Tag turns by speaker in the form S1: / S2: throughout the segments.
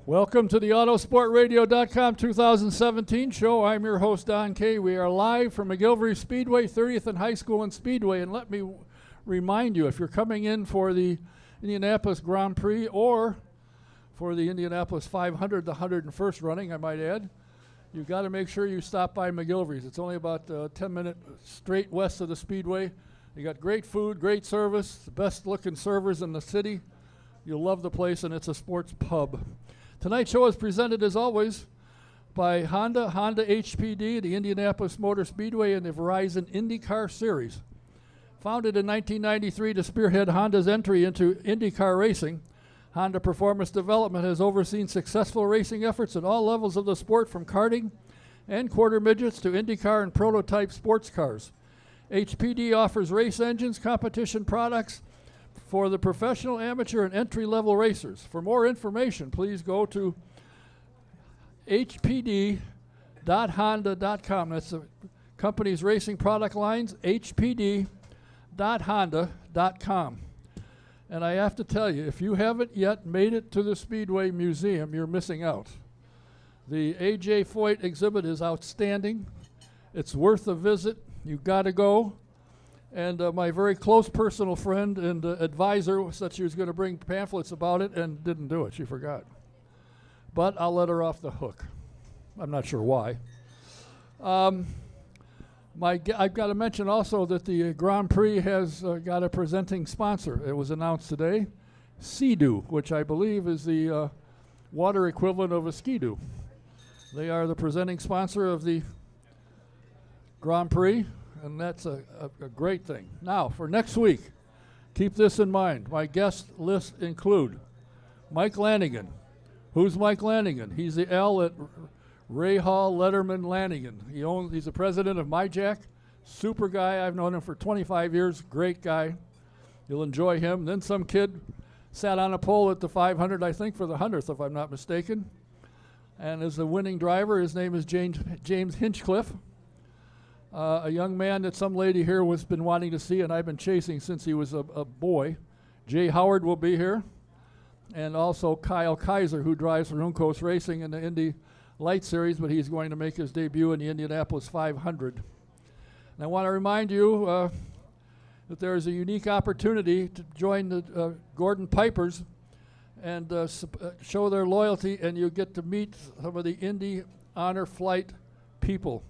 S1: Welcome to the Autosportradio.com 2017 show. I'm your host, Don Kay. We are live from McGillivray Speedway, 30th and High School and Speedway. And let me remind you, if you're coming in for the Indianapolis Grand Prix or for the Indianapolis 500, the 101st running, I might add, you've got to make sure you stop by McGillivrays. It's only about 10-minute straight west of the Speedway. You got great food, great service, the best-looking servers in the city. You'll love the place, and it's a sports pub. Tonight's show is presented, as always, by Honda HPD, the Indianapolis Motor Speedway, and the Verizon IndyCar Series. Founded in 1993 to spearhead Honda's entry into IndyCar racing, Honda Performance Development has overseen successful racing efforts at all levels of the sport, from karting and quarter midgets to IndyCar and prototype sports cars. HPD offers race engines, competition products, for the professional, amateur, and entry-level racers. For more information, please go to hpd.honda.com. That's the company's racing product lines, hpd.honda.com. And I have to tell you, if you haven't yet made it to the Speedway Museum, you're missing out. The AJ Foyt exhibit is outstanding. It's worth a visit. You've got to go. And my very close personal friend and advisor said she was going to bring pamphlets about it and didn't do it. She forgot. But I'll let her off the hook. I'm not sure why. I've got to mention also that the Grand Prix has got a presenting sponsor. It was announced today, Sea-Doo, which I believe is the water equivalent of a Ski-Doo. They are the presenting sponsor of the Grand Prix. And that's a great thing. Now, for next week, keep this in mind. My guest list include Mike Lanigan. Who's Mike Lanigan? He's the L at Ray Hall Letterman Lanigan. He's the president of MyJack. Super guy. I've known him for 25 years. Great guy. You'll enjoy him. Then some kid sat on a pole at the 500, I think, for the 100th, if I'm not mistaken. And is the winning driver. His name is James Hinchcliffe. A young man that some lady here has been wanting to see, and I've been chasing since he was a boy. Jay Howard will be here, and also Kyle Kaiser, who drives for Uncos Racing in the Indy Light Series, but he's going to make his debut in the Indianapolis 500. And I want to remind you that there is a unique opportunity to join the Gordon Pipers and show their loyalty, and you get to meet some of the Indy Honor Flight people.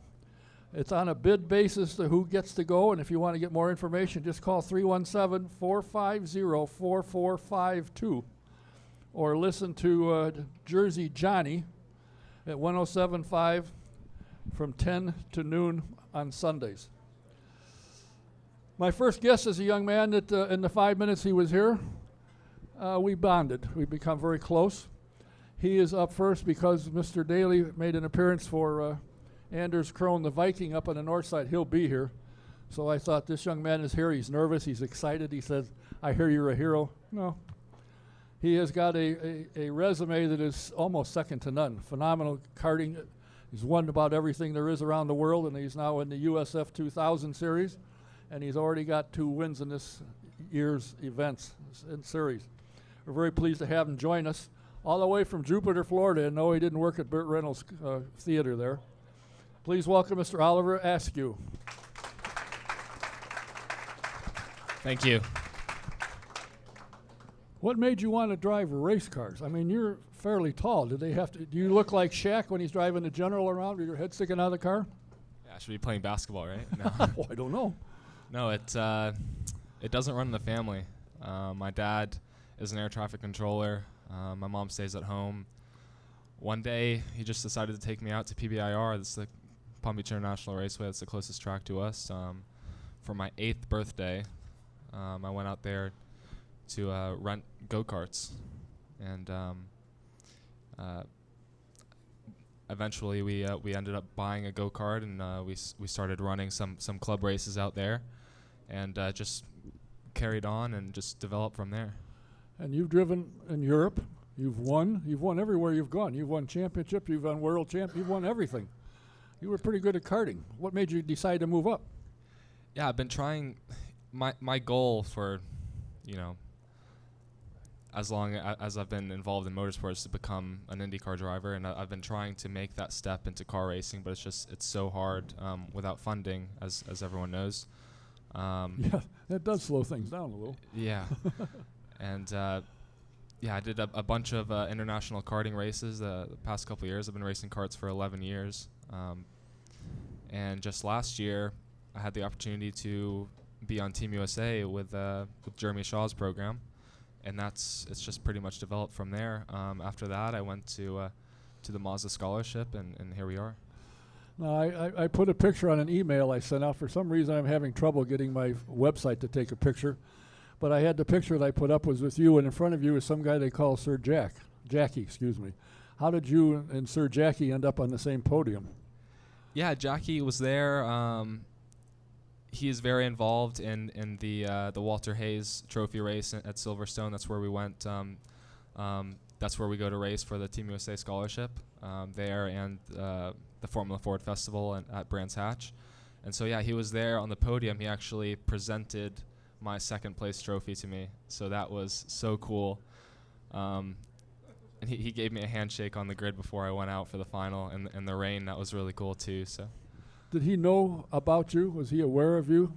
S1: It's on a bid basis to who gets to go, and if you want to get more information, just call 317-450-4452 or listen to Jersey Johnny at 107.5 from 10 to noon on Sundays. My first guest is a young man that in the 5 minutes he was here, we bonded. We've become very close. He is up first because Mr. Daly made an appearance for Anders Krohn, the Viking, up on the north side. He'll be here. So I thought, this young man is here. He's nervous. He's excited. He says, I hear you're a hero. No. He has got a resume that is almost second to none. Phenomenal karting. He's won about everything there is around the world, and he's now in the USF 2000 series. And he's already got 2 wins in this year's events and series. We're very pleased to have him join us all the way from Jupiter, Florida. And no, he didn't work at Burt Reynolds Theater there. Please welcome Mr. Oliver Askew.
S2: Thank you.
S1: What made you want to drive race cars? I mean, you're fairly tall. Do you look like Shaq when he's driving the General around with your head sticking out of the car?
S2: Yeah, I should be playing basketball, right? No.
S1: Oh, I don't know.
S2: No, it doesn't run in the family. My dad is an air traffic controller. My mom stays at home. One day, he just decided to take me out to PBIR. That's the Palm Beach International Raceway. It's the closest track to us. For my 8th birthday, I went out there to rent go-karts. And eventually we ended up buying a go-kart, and we started running some club races out there, and just carried on and just developed from there.
S1: And you've driven in Europe. You've won everywhere you've gone. You've won championship. You've won world champ. You've won everything. You were pretty good at karting. What made you decide to move up?
S2: Yeah, I've been trying. My goal for, as long as I've been involved in motorsports to become an IndyCar driver, and I've been trying to make that step into car racing, but it's so hard without funding, as everyone knows.
S1: Yeah, that does slow things down a little.
S2: Yeah, and yeah, I did a bunch of international karting races the past couple of years. I've been racing karts for 11 years, and just last year I had the opportunity to be on Team USA with Jeremy Shaw's program. And it's just pretty much developed from there. After that, I went to the Mazda scholarship, and here we are.
S1: Now, I put a picture on an email I sent out. For some reason, I'm having trouble getting my website to take a picture. But I had the picture that I put up was with you, and in front of you is some guy they call Jackie, excuse me. How did you and Sir Jackie end up on the same podium?
S2: Yeah, Jackie was there. He is very involved in the Walter Hayes Trophy race at Silverstone. That's where we went. That's where we go to race for the Team USA scholarship there, and the Formula Ford Festival at Brands Hatch. And so yeah, he was there on the podium. He actually presented my second place trophy to me. So that was so cool. And he gave me a handshake on the grid before I went out for the final in the rain. That was really cool too. So.
S1: Did he know about you? Was he aware of you?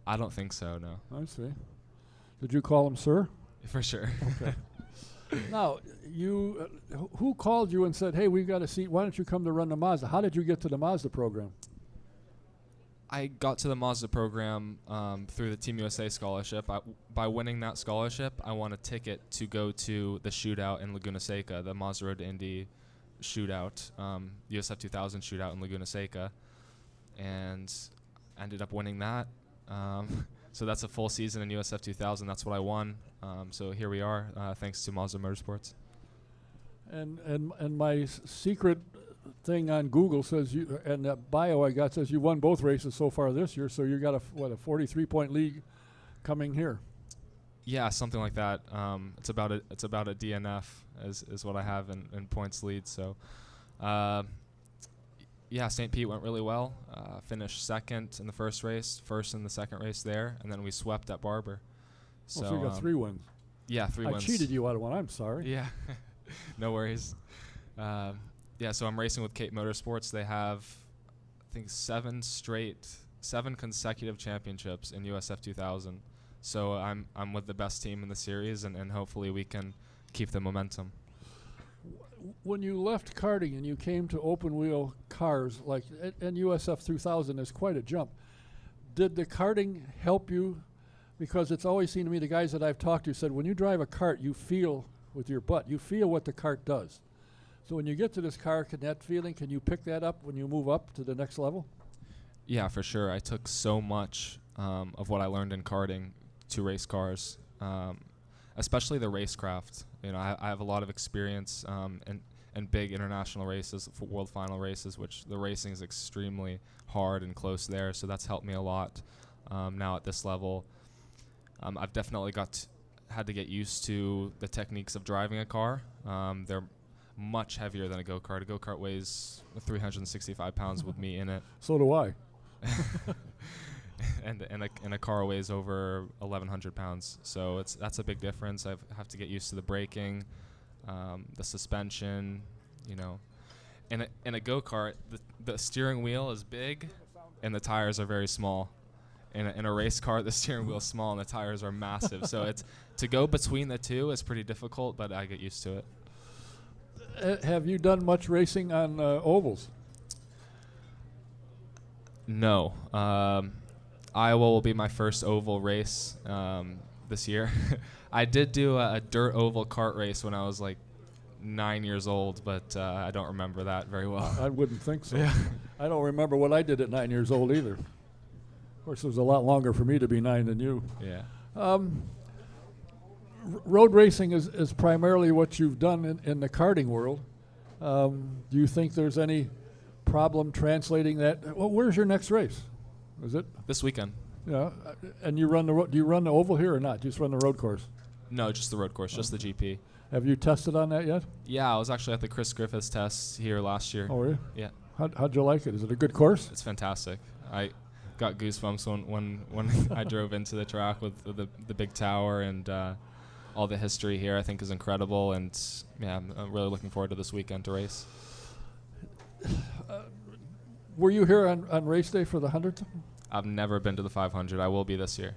S2: I don't think so, no.
S1: I see. Did you call him sir?
S2: For sure.
S1: Okay. Now, you, who called you and said, hey, we've got a seat, why don't you come to run the Mazda? How did you get to the Mazda program?
S2: I got to the Mazda program through the Team USA scholarship. By winning that scholarship, I won a ticket to go to the shootout in Laguna Seca, the Mazda Road to Indy shootout, USF 2000 shootout in Laguna Seca, and ended up winning that. So that's a full season in USF 2000. That's what I won. So here we are, thanks to Mazda Motorsports.
S1: And my secret thing on Google says you, and that bio I got says you won both races so far this year. So you got a 43-point lead coming here.
S2: Yeah, something like that. It's about a DNF is what I have in points lead. So, yeah, St. Pete went really well. Finished second in the first race, first in the second race there, and then we swept at Barber.
S1: So you got 3 wins.
S2: Yeah, 3 wins.
S1: I cheated you out of one. I'm sorry.
S2: Yeah, no worries. Yeah, so I'm racing with Cape Motorsports. They have, I think, 7 consecutive championships in USF 2000. So I'm with the best team in the series, and hopefully we can keep the momentum.
S1: When you left karting and you came to open wheel cars, like and USF 2000 is quite a jump. Did the karting help you? Because it's always seemed to me, the guys that I've talked to said when you drive a kart, you feel with your butt, you feel what the kart does. So when you get to this car, can you pick that up when you move up to the next level?
S2: Yeah, for sure. I took so much of what I learned in karting to race cars, especially the racecraft. You know, I have a lot of experience in big international races, for world final races, which the racing is extremely hard and close there. So that's helped me a lot now at this level. I've definitely had to get used to the techniques of driving a car. They're much heavier than a go-kart. A go-kart weighs 365 pounds with me in it.
S1: So do I.
S2: and a car weighs over 1,100 pounds. So that's a big difference. I have to get used to the braking, the suspension. You know, in a go-kart, the steering wheel is big, and the tires are very small. In a race car, the steering wheel is small and the tires are massive. So it's to go between the two is pretty difficult, but I get used to it.
S1: Have you done much racing on ovals?
S2: No. Iowa will be my first oval race this year. I did do a dirt oval kart race when I was like 9 years old, but I don't remember that very well.
S1: I wouldn't think so.
S2: Yeah.
S1: I don't remember what I did at 9 years old either. Of course, it was a lot longer for me to be 9 than you.
S2: Yeah.
S1: Road racing is primarily what you've done in the karting world. Do you think there's any problem translating that? Well, where's your next race? Is it
S2: this weekend?
S1: Yeah. And you run do you run the oval here or not? Do you just run the road course?
S2: No, just the road course, just the GP.
S1: Have you tested on that yet?
S2: Yeah, I was actually at the Chris Griffiths test here last year.
S1: Oh, were you?
S2: Yeah.
S1: How'd you like it? Is it a good course?
S2: It's fantastic. I got goosebumps when I drove into the track with the big tower, and all the history here I think is incredible, and yeah, I'm really looking forward to this weekend to race.
S1: Were you here on race day for the 100th?
S2: I've never been to the 500. I will be this year.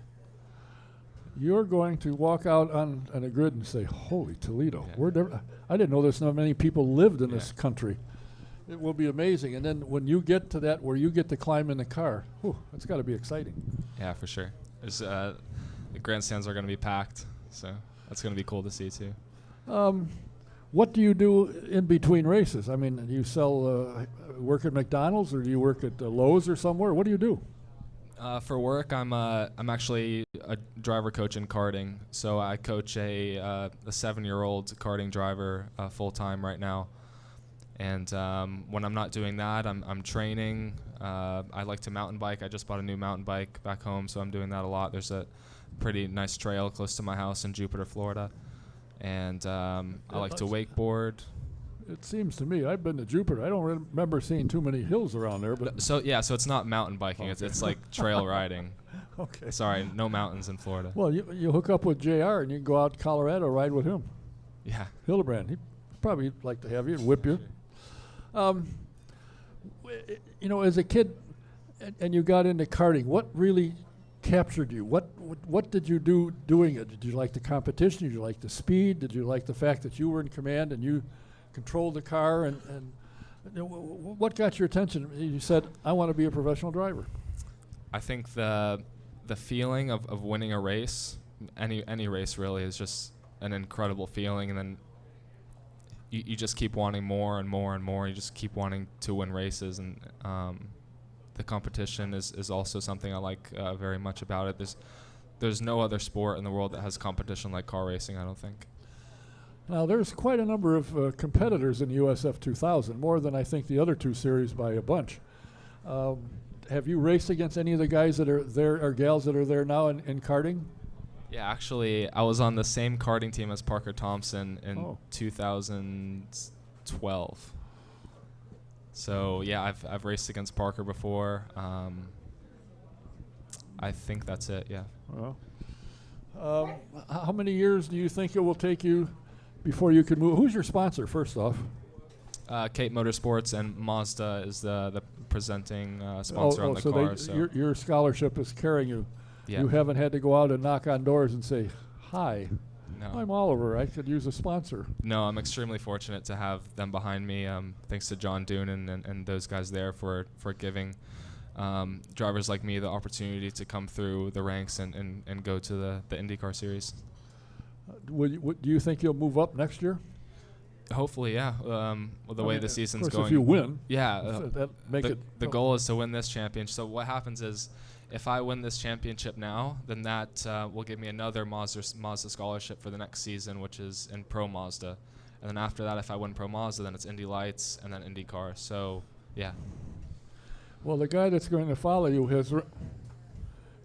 S1: You're going to walk out on a grid and say, holy Toledo.
S2: Yeah.
S1: I didn't know there's so many people lived in
S2: Yeah.
S1: this country. It will be amazing. And then when you get to that where you get to climb in the car, that's got to be exciting.
S2: Yeah, for sure. There's the grandstands are going to be packed, so that's going to be cool to see too.
S1: What do you do in between races? I mean, do you work at McDonald's, or do you work at Lowe's or somewhere? What do you do?
S2: For work, I'm actually a driver coach in karting. So I coach a 7-year-old karting driver full time right now. And when I'm not doing that, I'm training. I like to mountain bike. I just bought a new mountain bike back home, so I'm doing that a lot. There's a pretty nice trail close to my house in Jupiter, Florida. And I like to wakeboard.
S1: It seems to me, I've been to Jupiter. I don't remember seeing too many hills around there. But
S2: So it's not mountain biking.
S1: Okay.
S2: It's like trail riding.
S1: Okay.
S2: Sorry, no mountains in Florida.
S1: Well, you hook up with JR and you can go out to Colorado, ride with him.
S2: Yeah.
S1: Hildebrand, he'd probably like to have you and whip you. As a kid, and you got into karting, what really captured you? What did you do doing it? Did you like the competition? Did you like the speed? Did you like the fact that you were in command and you controlled the car? And what got your attention? You said, I want to be a professional driver.
S2: I think the feeling of winning a race, any race really, is just an incredible feeling, and then you just keep wanting more and more and more. You just keep wanting to win races, and the competition is also something I like very much about it. There's no other sport in the world that has competition like car racing, I don't think.
S1: Now, there's quite a number of competitors in USF 2000, more than I think the other two series by a bunch. Have you raced against any of the guys that are there, or gals that are there now in karting?
S2: Yeah, actually, I was on the same karting team as Parker Thompson in 2012. So yeah, I've raced against Parker before. I think that's it. Yeah.
S1: Well, how many years do you think it will take you before you can move? Who's your sponsor, first off?
S2: Cape Motorsports, and Mazda is the presenting sponsor on the car. So
S1: your scholarship is carrying you.
S2: yeah.
S1: You haven't had to go out and knock on doors and say, hi,
S2: No.
S1: I'm Oliver. I could use a sponsor.
S2: No, I'm extremely fortunate to have them behind me. Thanks to John Doonan and those guys there for giving drivers like me the opportunity to come through the ranks and go to the IndyCar series.
S1: Do you think you'll move up next year?
S2: Hopefully, yeah. With the way the season's
S1: of course,
S2: going.
S1: if you win,
S2: Yeah. The
S1: the
S2: goal is to win this championship. So what happens is, if I win this championship now, then that will give me another Mazda scholarship for the next season, which is in Pro Mazda. And then after that, if I win Pro Mazda, then it's Indy Lights and then IndyCar. So, yeah.
S1: Well, the guy that's going to follow you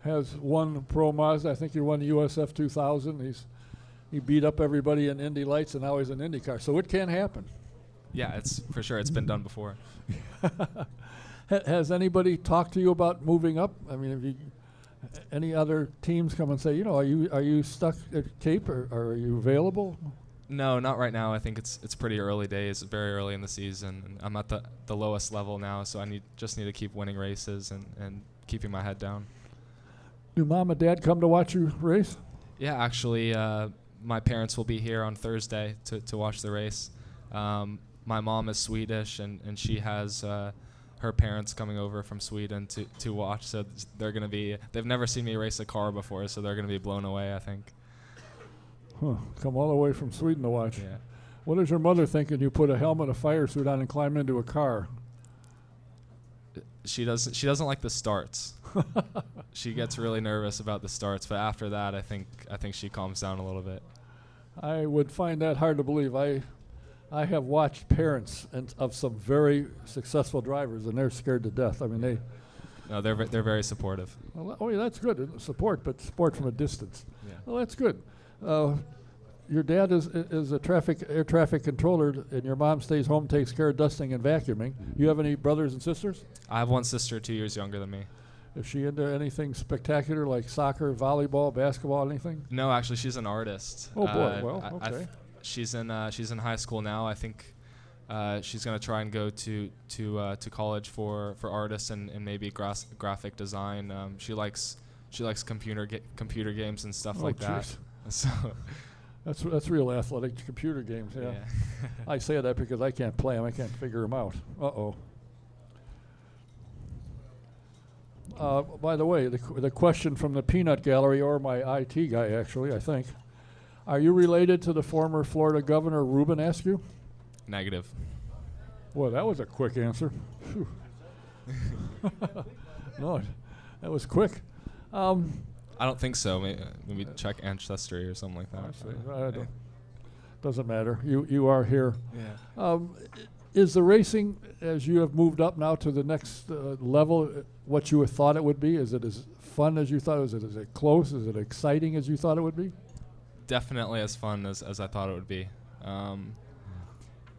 S1: has won Pro Mazda. I think he won the USF 2000. He beat up everybody in Indy Lights, and now he's in IndyCar. So it can happen.
S2: Yeah, it's for sure. It's been done before.
S1: Has anybody talked to you about moving up? I mean, have you, any other teams come and say, are you stuck at Cape, or are you available?
S2: No, not right now. I think it's pretty early days, very early in the season. And I'm at the lowest level now, so I just need to keep winning races and keeping my head down.
S1: Do Mom and Dad come to watch you race?
S2: Yeah, actually, my parents will be here on Thursday to watch the race. My mom is Swedish, and she has her parents coming over from Sweden to watch. So they've never seen me race a car before, so they're going to be blown away, I think.
S1: Huh, come all the way from Sweden to watch.
S2: Yeah.
S1: What does your mother think when you put a helmet, a fire suit on, and climb into a car?
S2: She doesn't like the starts. She gets really nervous about the starts, but after that, I think she calms down a little bit.
S1: I would find that hard to believe. I have watched parents of some very successful drivers, and they're scared to death. I mean,
S2: they're very supportive.
S1: Well, yeah, that's good. Support, but support from a distance.
S2: Yeah.
S1: Well, that's good. Your dad is a air traffic controller, and your mom stays home, takes care of dusting and vacuuming. You have any brothers and sisters?
S2: I have one sister 2 years younger than me.
S1: Is she into anything spectacular like soccer, volleyball, basketball, anything?
S2: No, actually, she's an artist.
S1: Oh boy, well, okay.
S2: She's in high school now. I think she's gonna try and go to college for artists and maybe graphic design. She likes computer games and stuff like that. So
S1: that's real athletic, computer games. Yeah. I say that because I can't play them. I can't figure them out. By the way, the question from the peanut gallery, or my IT guy actually, I think. Are you related to the former Florida governor, Reuben Askew?
S2: Negative.
S1: Well, that was a quick answer. No, that was quick.
S2: I don't think so. Maybe check ancestry or something like that.
S1: I don't. Doesn't matter. You are here.
S2: Yeah.
S1: Is the racing, as you have moved up now to the next level, what you thought it would be? Is it as fun as you thought? Is it close? Is it exciting as you thought it would be?
S2: Definitely as fun as I thought it would be.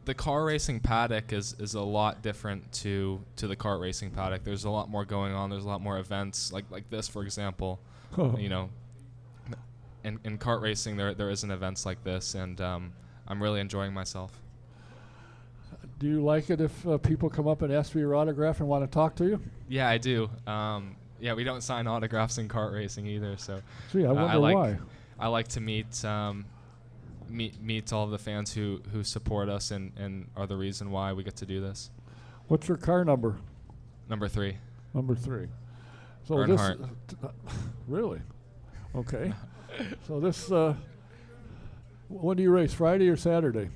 S2: The car racing paddock is a lot different to the kart racing paddock. There's a lot more going on. There's a lot more events like this, for example. You know, in kart racing there isn't events like this, and I'm really enjoying myself.
S1: Do you like it if people come up and ask for your autograph and want to talk to you?
S2: Yeah, I do. Yeah, we don't sign autographs in kart racing either. So
S1: gee, I wonder why.
S2: I like to meet all of the fans who support us and are the reason why we get to do this.
S1: What's your car number?
S2: Number 3.
S1: Number 3. So
S2: Earnhardt.
S1: Really? Okay. So this, when do you race, Friday or Saturday?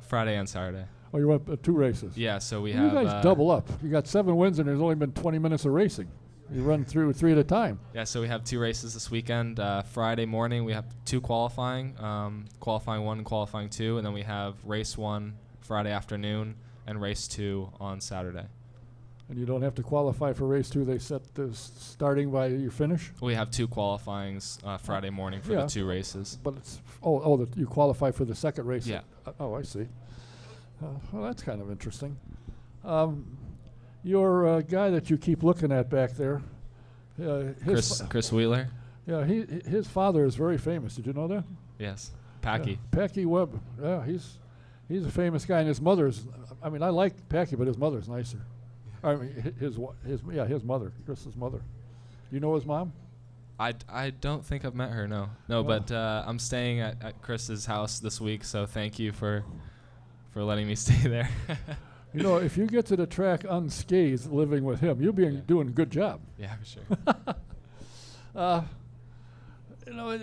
S2: Friday and Saturday.
S1: Oh, you went 2 races.
S2: Yeah, so we
S1: well,
S2: have...
S1: You guys double up. You got 7 wins and there's only been 20 minutes of racing. You run through 3 at a time.
S2: Yeah, so we have 2 races this weekend. Friday morning we have 2 qualifying, qualifying 1 and qualifying 2, and then we have race 1 Friday afternoon and race 2 on Saturday.
S1: And you don't have to qualify for race 2. They set the starting by your finish?
S2: We have 2 qualifyings Friday morning for the 2 races.
S1: But it's you qualify for the second race?
S2: Yeah.
S1: I see. Well, that's kind of interesting. Your guy that you keep looking at back there,
S2: Chris Wheeler?
S1: Yeah, his father is very famous. Did you know that?
S2: Yes. Packy.
S1: Packy Webb. Yeah, he's a famous guy, and his mother's. I mean, I like Packy, but his mother's nicer. I mean, his mother, Chris's mother. You know his mom?
S2: I don't think I've met her. No, but I'm staying at Chris's house this week, so thank you for letting me stay there.
S1: You know, if you get to the track unscathed living with him, you'll be doing a good job.
S2: Yeah, for sure.
S1: You know,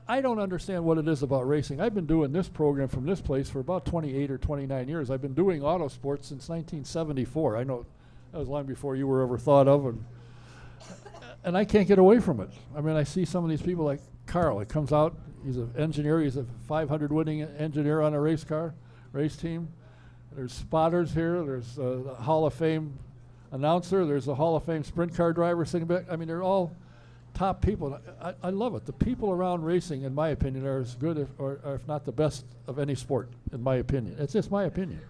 S1: I don't understand what it is about racing. I've been doing this program from this place for about 28 or 29 years. I've been doing auto sports since 1974. I know that was long before you were ever thought of, and I can't get away from it. I mean, I see some of these people like Carl. It comes out, he's an engineer. He's a 500 winning engineer on a race team. There's spotters here. There's a Hall of Fame announcer. There's a Hall of Fame sprint car driver sitting back. I mean, they're all top people. I love it. The people around racing, in my opinion, are as good or if not the best of any sport, in my opinion. It's just my opinion.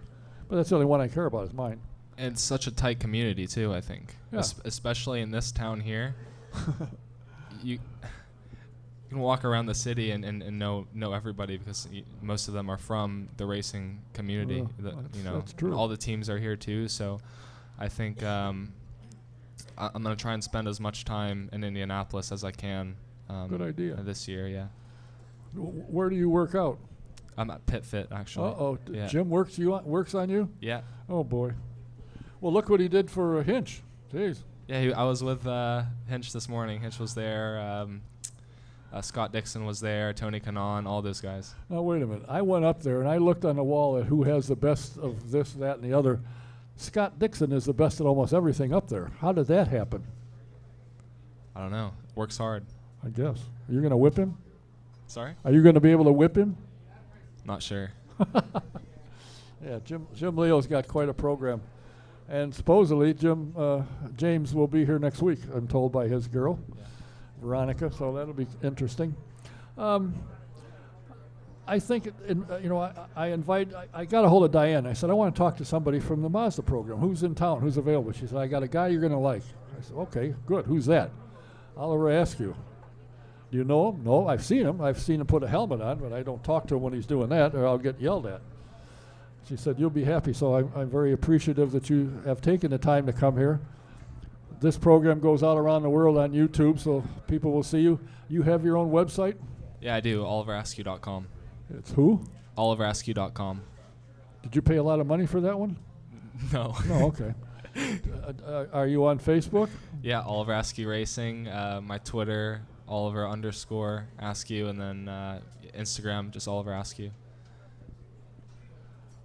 S1: But that's the only one I care about is mine.
S2: And it's such a tight community, too, I think.
S1: Yeah.
S2: Especially in this town here. You can walk around the city and know everybody because most of them are from the racing community.
S1: That's true.
S2: All the teams are here too. So I think I'm going to try and spend as much time in Indianapolis as I can.
S1: Good idea.
S2: This year, yeah.
S1: Where do you work out?
S2: I'm at Pit Fit, actually. Yeah.
S1: Jim works on you?
S2: Yeah.
S1: Oh boy. Well, look what he did for Hinch. Jeez.
S2: Yeah, I was with Hinch this morning. Hinch was there. Scott Dixon was there, Tony Kanaan, all those guys.
S1: Now, wait a minute. I went up there, and I looked on the wall at who has the best of this, that, and the other. Scott Dixon is the best at almost everything up there. How did that happen?
S2: I don't know. Works hard.
S1: I guess. Are you going to whip him?
S2: Sorry?
S1: Are you going to be able to whip him?
S2: Not sure.
S1: Yeah, Jim Leo's got quite a program. And supposedly James will be here next week, I'm told by his girl. Yeah. Veronica, so that'll be interesting. I think, I got a hold of Diane. I said, I want to talk to somebody from the Mazda program. Who's in town? Who's available? She said, I got a guy you're going to like. I said, okay, good. Who's that? Oliver Askew. Do you know him? No, I've seen him. I've seen him put a helmet on, but I don't talk to him when he's doing that, or I'll get yelled at. She said, you'll be happy. So I'm very appreciative that you have taken the time to come here. This program goes out around the world on YouTube, so people will see you. You have your own website?
S2: Yeah, I do. OliverAskew.com.
S1: It's who?
S2: OliverAskew.com.
S1: Did you pay a lot of money for that one?
S2: No.
S1: No, okay. Are you on Facebook?
S2: Yeah, Oliver Askew Racing. My Twitter, Oliver_Askew, and then Instagram, just Oliver Askew.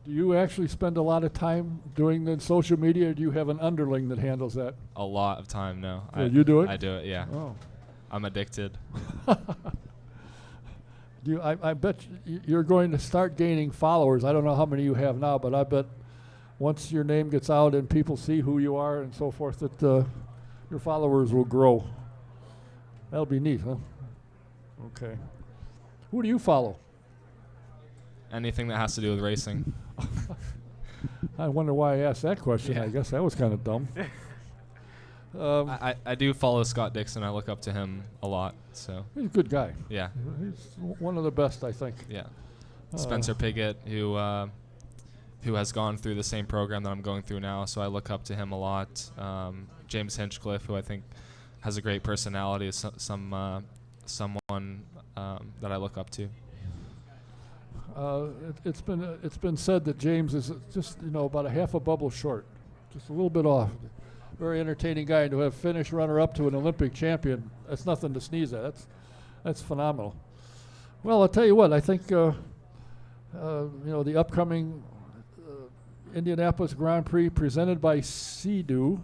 S1: Do you actually spend a lot of time doing the social media, or do you have an underling that handles that?
S2: A lot of time, no.
S1: You do it?
S2: I do it, yeah.
S1: Oh.
S2: I'm addicted.
S1: I bet you're going to start gaining followers. I don't know how many you have now, but I bet once your name gets out and people see who you are and so forth, that your followers will grow. That'll be neat, huh? Okay. Who do you follow?
S2: Anything that has to do with racing.
S1: I wonder why I asked that question.
S2: Yeah.
S1: I guess that was kind of dumb.
S2: I do follow Scott Dixon. I look up to him a lot. So
S1: He's a good guy.
S2: yeah,
S1: He's one of the best, I think.
S2: yeah. Spencer Piggott, who has gone through the same program that I'm going through now, so I look up to him a lot. James Hinchcliffe, who I think has a great personality, is someone that I look up to.
S1: It's been said that James is just about a half a bubble short, just a little bit off. Very entertaining guy, and to have finished runner-up to an Olympic champion, that's nothing to sneeze at. That's phenomenal. Well, I'll tell you what, I think the upcoming Indianapolis Grand Prix presented by Sea-Doo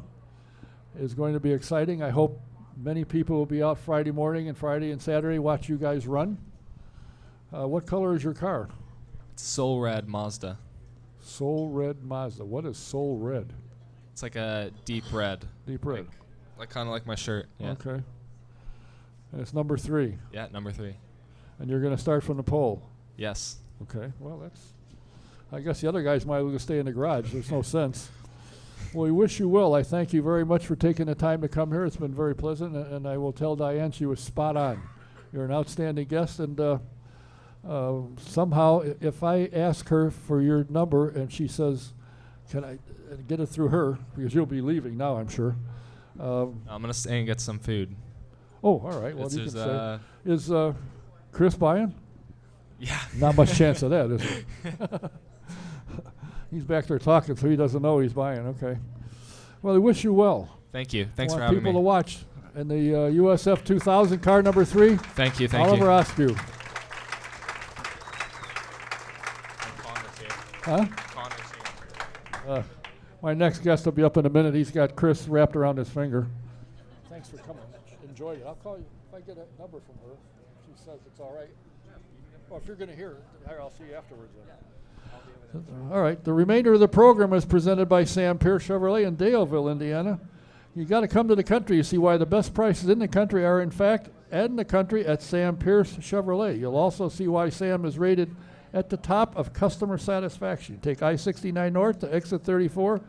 S1: is going to be exciting. I hope many people will be out Friday morning and Friday and Saturday, watch you guys run. What color is your car?
S2: It's Soul Red Mazda.
S1: Soul Red Mazda. What is Soul Red?
S2: It's like a deep red.
S1: Deep red.
S2: Like kind of like my shirt. Yeah.
S1: Okay. And it's number 3.
S2: Yeah, number 3.
S1: And you're going to start from the pole.
S2: Yes.
S1: Okay. Well, I guess the other guys might as well stay in the garage. There's no sense. Well, we wish you well. I thank you very much for taking the time to come here. It's been very pleasant, and I will tell Diane she was spot on. You're an outstanding guest, and somehow, if I ask her for your number and she says, can I get it through her, because you'll be leaving now, I'm sure.
S2: I'm going to stay and get some food.
S1: Oh, all right. Well,
S2: It's
S1: you can
S2: just,
S1: say. Is Chris buying?
S2: Yeah.
S1: Not much chance of that, is there? He's back there talking, so he doesn't know he's buying. Okay. Well, I wish you well.
S2: Thank you. Thanks
S1: I
S2: for
S1: want
S2: having me.
S1: people to watch. And the USF 2000 car number 3.
S2: Thank you.
S1: Oliver Askew.
S2: Connor's here.
S1: Huh?
S2: Connor's here.
S1: My next guest will be up in a minute. He's got Chris wrapped around his finger. Thanks for coming. Enjoy it. I'll call you if I get a number from her. She says it's all right. Well, if you're going to hear it, I'll see you afterwards then. All right. The remainder of the program is presented by Sam Pierce Chevrolet in Daleville, Indiana. You got to come to the country to see why the best prices in the country are, in fact, in the country at Sam Pierce Chevrolet. You'll also see why Sam is rated at the top of customer satisfaction. Take I-69 north to exit 34,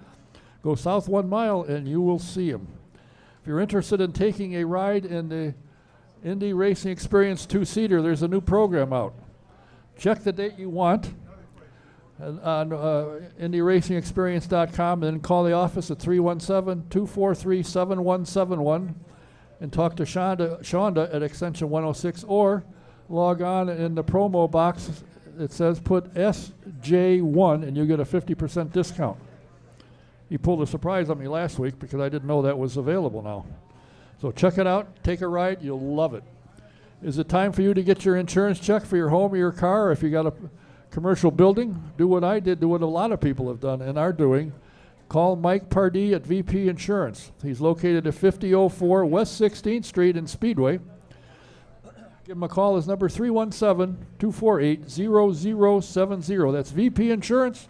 S1: go south 1 mile, and you will see him. If you're interested in taking a ride in the Indy Racing Experience 2-seater, there's a new program out. Check the date you want on IndyRacingExperience.com, and then call the office at 317-243-7171 and talk to Shonda at extension 106, or log on in the promo box. It says put SJ1 and you get a 50% discount. He pulled a surprise on me last week because I didn't know that was available now. So check it out, take a ride, you'll love it. Is it time for you to get your insurance check for your home or your car, or if you got a commercial building? Do what I did, do what a lot of people have done and are doing. Call Mike Pardee at VP Insurance. He's located at 5004 West 16th Street in Speedway. Give him a call. His number 317-248-0070. That's VP Insurance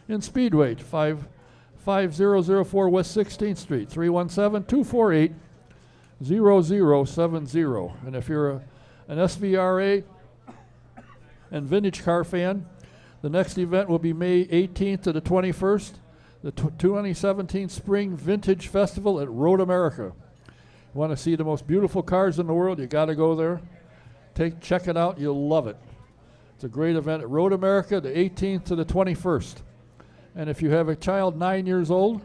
S1: in Speedway, 5004 West 16th Street, 317-248-0070. And if you're an SVRA and vintage car fan. The next event will be May 18th to the 21st, the 2017 Spring Vintage Festival at Road America. You want to see the most beautiful cars in the world, you got to go there. Check it out, you'll love it. It's a great event at Road America, the 18th to the 21st. And if you have a child 9 years old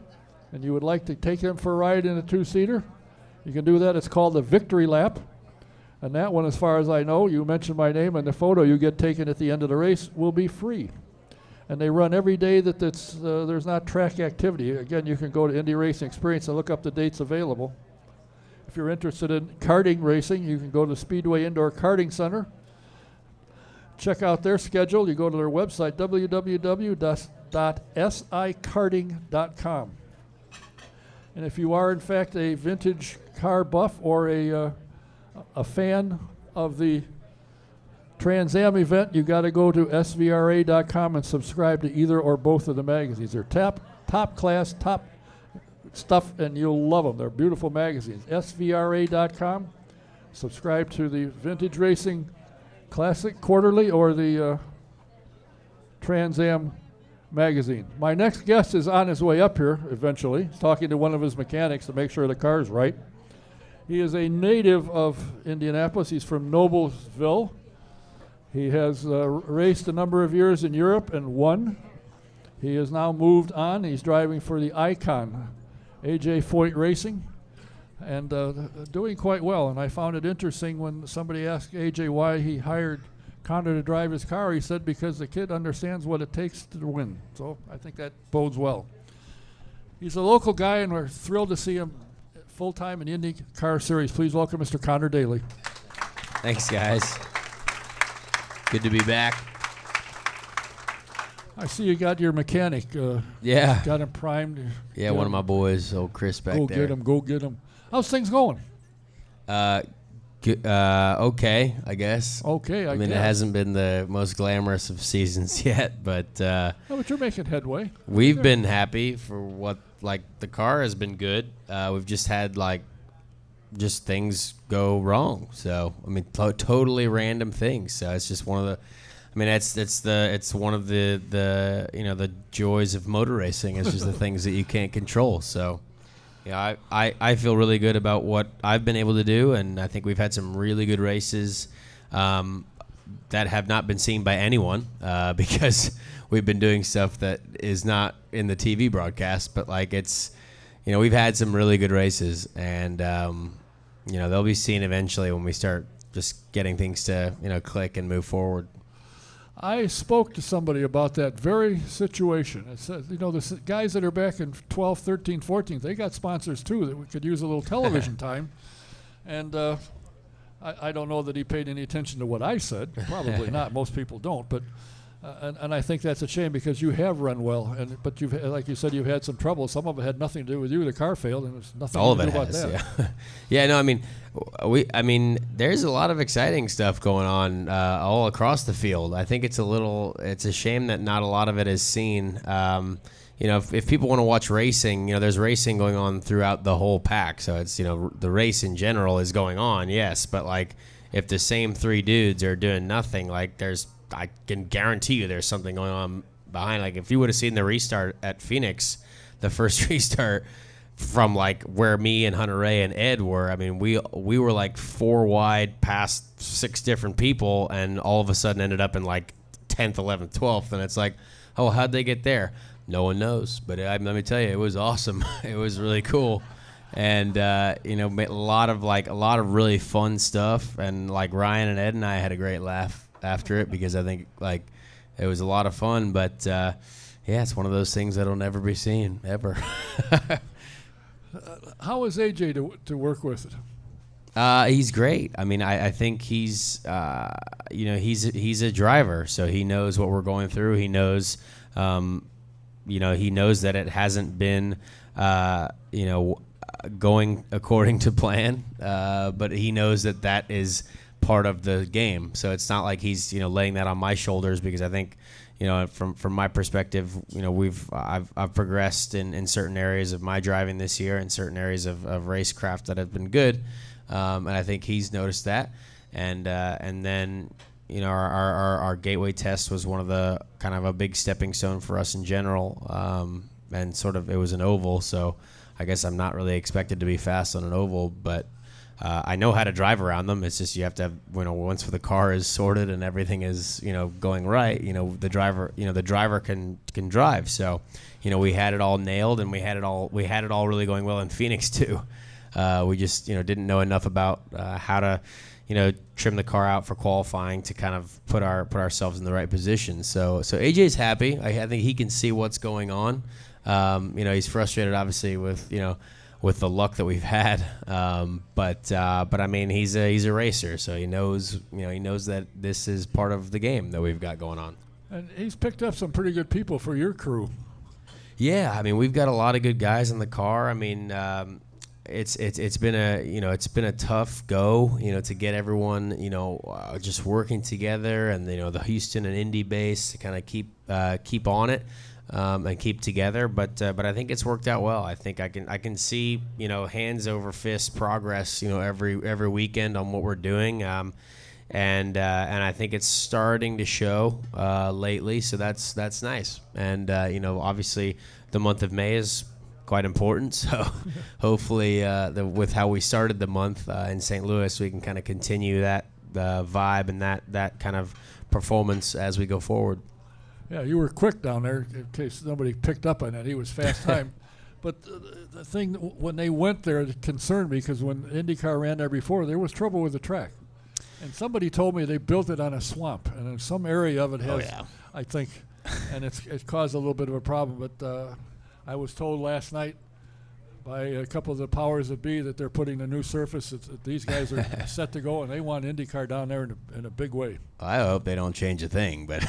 S1: and you would like to take them for a ride in a two-seater, you can do that. It's called the Victory Lap. And that one, as far as I know, you mentioned my name, and the photo you get taken at the end of the race will be free. And they run every day that there's not track activity. Again, you can go to Indy Racing Experience and look up the dates available. If you're interested in karting racing, you can go to Speedway Indoor Karting Center. Check out their schedule. You go to their website, www.sikarting.com. And if you are, in fact, a vintage car buff or a fan of the Trans Am event, you got to go to svra.com and subscribe to either or both of the magazines. They're top class, top stuff, and you'll love them. They're beautiful magazines. svra.com. Subscribe to the Vintage Racing Classic Quarterly or the Trans Am magazine. My next guest is on his way up here eventually. He's talking to one of his mechanics to make sure the car's right. He is a native of Indianapolis. He's from Noblesville. He has raced a number of years in Europe and won. He has now moved on. He's driving for the Icon, AJ Foyt Racing, and doing quite well. And I found it interesting when somebody asked AJ why he hired Conor to drive his car. He said because the kid understands what it takes to win. So I think that bodes well. He's a local guy, and we're thrilled to see him full-time in the Indy Car Series. Please welcome Mr. Conor Daly.
S3: Thanks, guys. Good to be back.
S1: I see you got your mechanic.
S3: Yeah.
S1: Got him primed.
S3: Yeah, one of my boys, old Chris back there.
S1: Go get him. How's things going?
S3: Okay, I guess.
S1: Okay, I
S3: mean,
S1: guess.
S3: it hasn't been the most glamorous of seasons yet, but
S1: No, but you're making headway.
S3: we've been happy for what, like, the car has been good. We've just had, like, just things go wrong. So, I mean, totally random things. So it's just one of the, I mean, it's one of the you know, the joys of motor racing. It's just the things that you can't control. So, yeah, I feel really good about what I've been able to do, and I think we've had some really good races that have not been seen by anyone because we've been doing stuff that is not in the TV broadcast. But, like, it's, you know, we've had some really good races, and you know, they'll be seen eventually when we start just getting things to, you know, click and move forward.
S1: I spoke to somebody about that very situation. It says, you know, the guys that are back in 12, 13, 14, they got sponsors too that we could use a little television time. And I don't know that he paid any attention to what I said. Probably not. Most people don't. But and I think that's a shame because you have run well. But you've, like you said, you've had some trouble. Some of it had nothing to do with you. The car failed, and there's nothing
S3: All
S1: to
S3: of
S1: do
S3: it
S1: about
S3: has,
S1: that.
S3: yeah. Yeah, no, I mean, there's a lot of exciting stuff going on all across the field. I think it's a shame that not a lot of it is seen. You know, if people want to watch racing, you know, there's racing going on throughout the whole pack. So it's, you know, the race in general is going on, yes. But, like, if the same three dudes are doing nothing, like, I can guarantee you there's something going on behind. Like, if you would have seen the restart at Phoenix, the first restart from, like, where me and Hunter Ray and Ed were, I mean, we were, like, 4 wide past 6 different people, and all of a sudden ended up in, like, 10th, 11th, 12th. And it's like, oh, how'd they get there? No one knows. But let me tell you, it was awesome. It was really cool. And, you know, a lot of really fun stuff. And, like, Ryan and Ed and I had a great laugh after it because I think, like, it was a lot of fun. But, yeah, it's one of those things that'll never be seen, ever.
S1: How is AJ to work with it?
S3: He's great. I mean, I think he's, you know, he's a driver, so he knows what we're going through. He knows, you know, he knows that it hasn't been, you know, going according to plan, but he knows that is part of the game. So it's not like he's, you know, laying that on my shoulders, because I think, you know, from my perspective, you know, I've progressed in certain areas of my driving this year, in certain areas of racecraft that have been good, and I think he's noticed that, and then, our gateway test was one of the kind of a big stepping stone for us in general, and sort of it was an oval, so I guess I'm not really expected to be fast on an oval, but I know how to drive around them. It's just you have to have, once the car is sorted and everything is, going right, the driver can drive. So, we had it all nailed, and we had it all really going well in Phoenix too. We just, didn't know enough about how to, trim the car out for qualifying to kind of put ourselves in the right position. So AJ's happy. I think he can see what's going on. He's frustrated obviously with the luck that we've had. But I mean, he's a racer, so he knows that this is part of the game that we've got going on.
S1: And he's picked up some pretty good people for your crew.
S3: Yeah, I mean, we've got a lot of good guys in the car. I mean, it's been a tough go, to get everyone, just working together, and the Houston and Indy base to kind of keep on it. And keep together, but I think it's worked out well. I think I can see hands over fist progress every weekend on what we're doing, and I think it's starting to show lately. So that's nice. And obviously the month of May is quite important. So hopefully with how we started the month in St. Louis, we can kind of continue that vibe and that kind of performance as we go forward.
S1: Yeah, you were quick down there, in case nobody picked up on that. He was fast time. But the thing, when they went there, it concerned me, because when IndyCar ran there before, there was trouble with the track. And somebody told me they built it on a swamp, and in some area of it has, I think, and it caused a little bit of a problem. But I was told last night by a couple of the powers that be that they're putting a new surface. These guys are set to go, and they want IndyCar down there in a big way.
S3: I hope they don't change a thing, but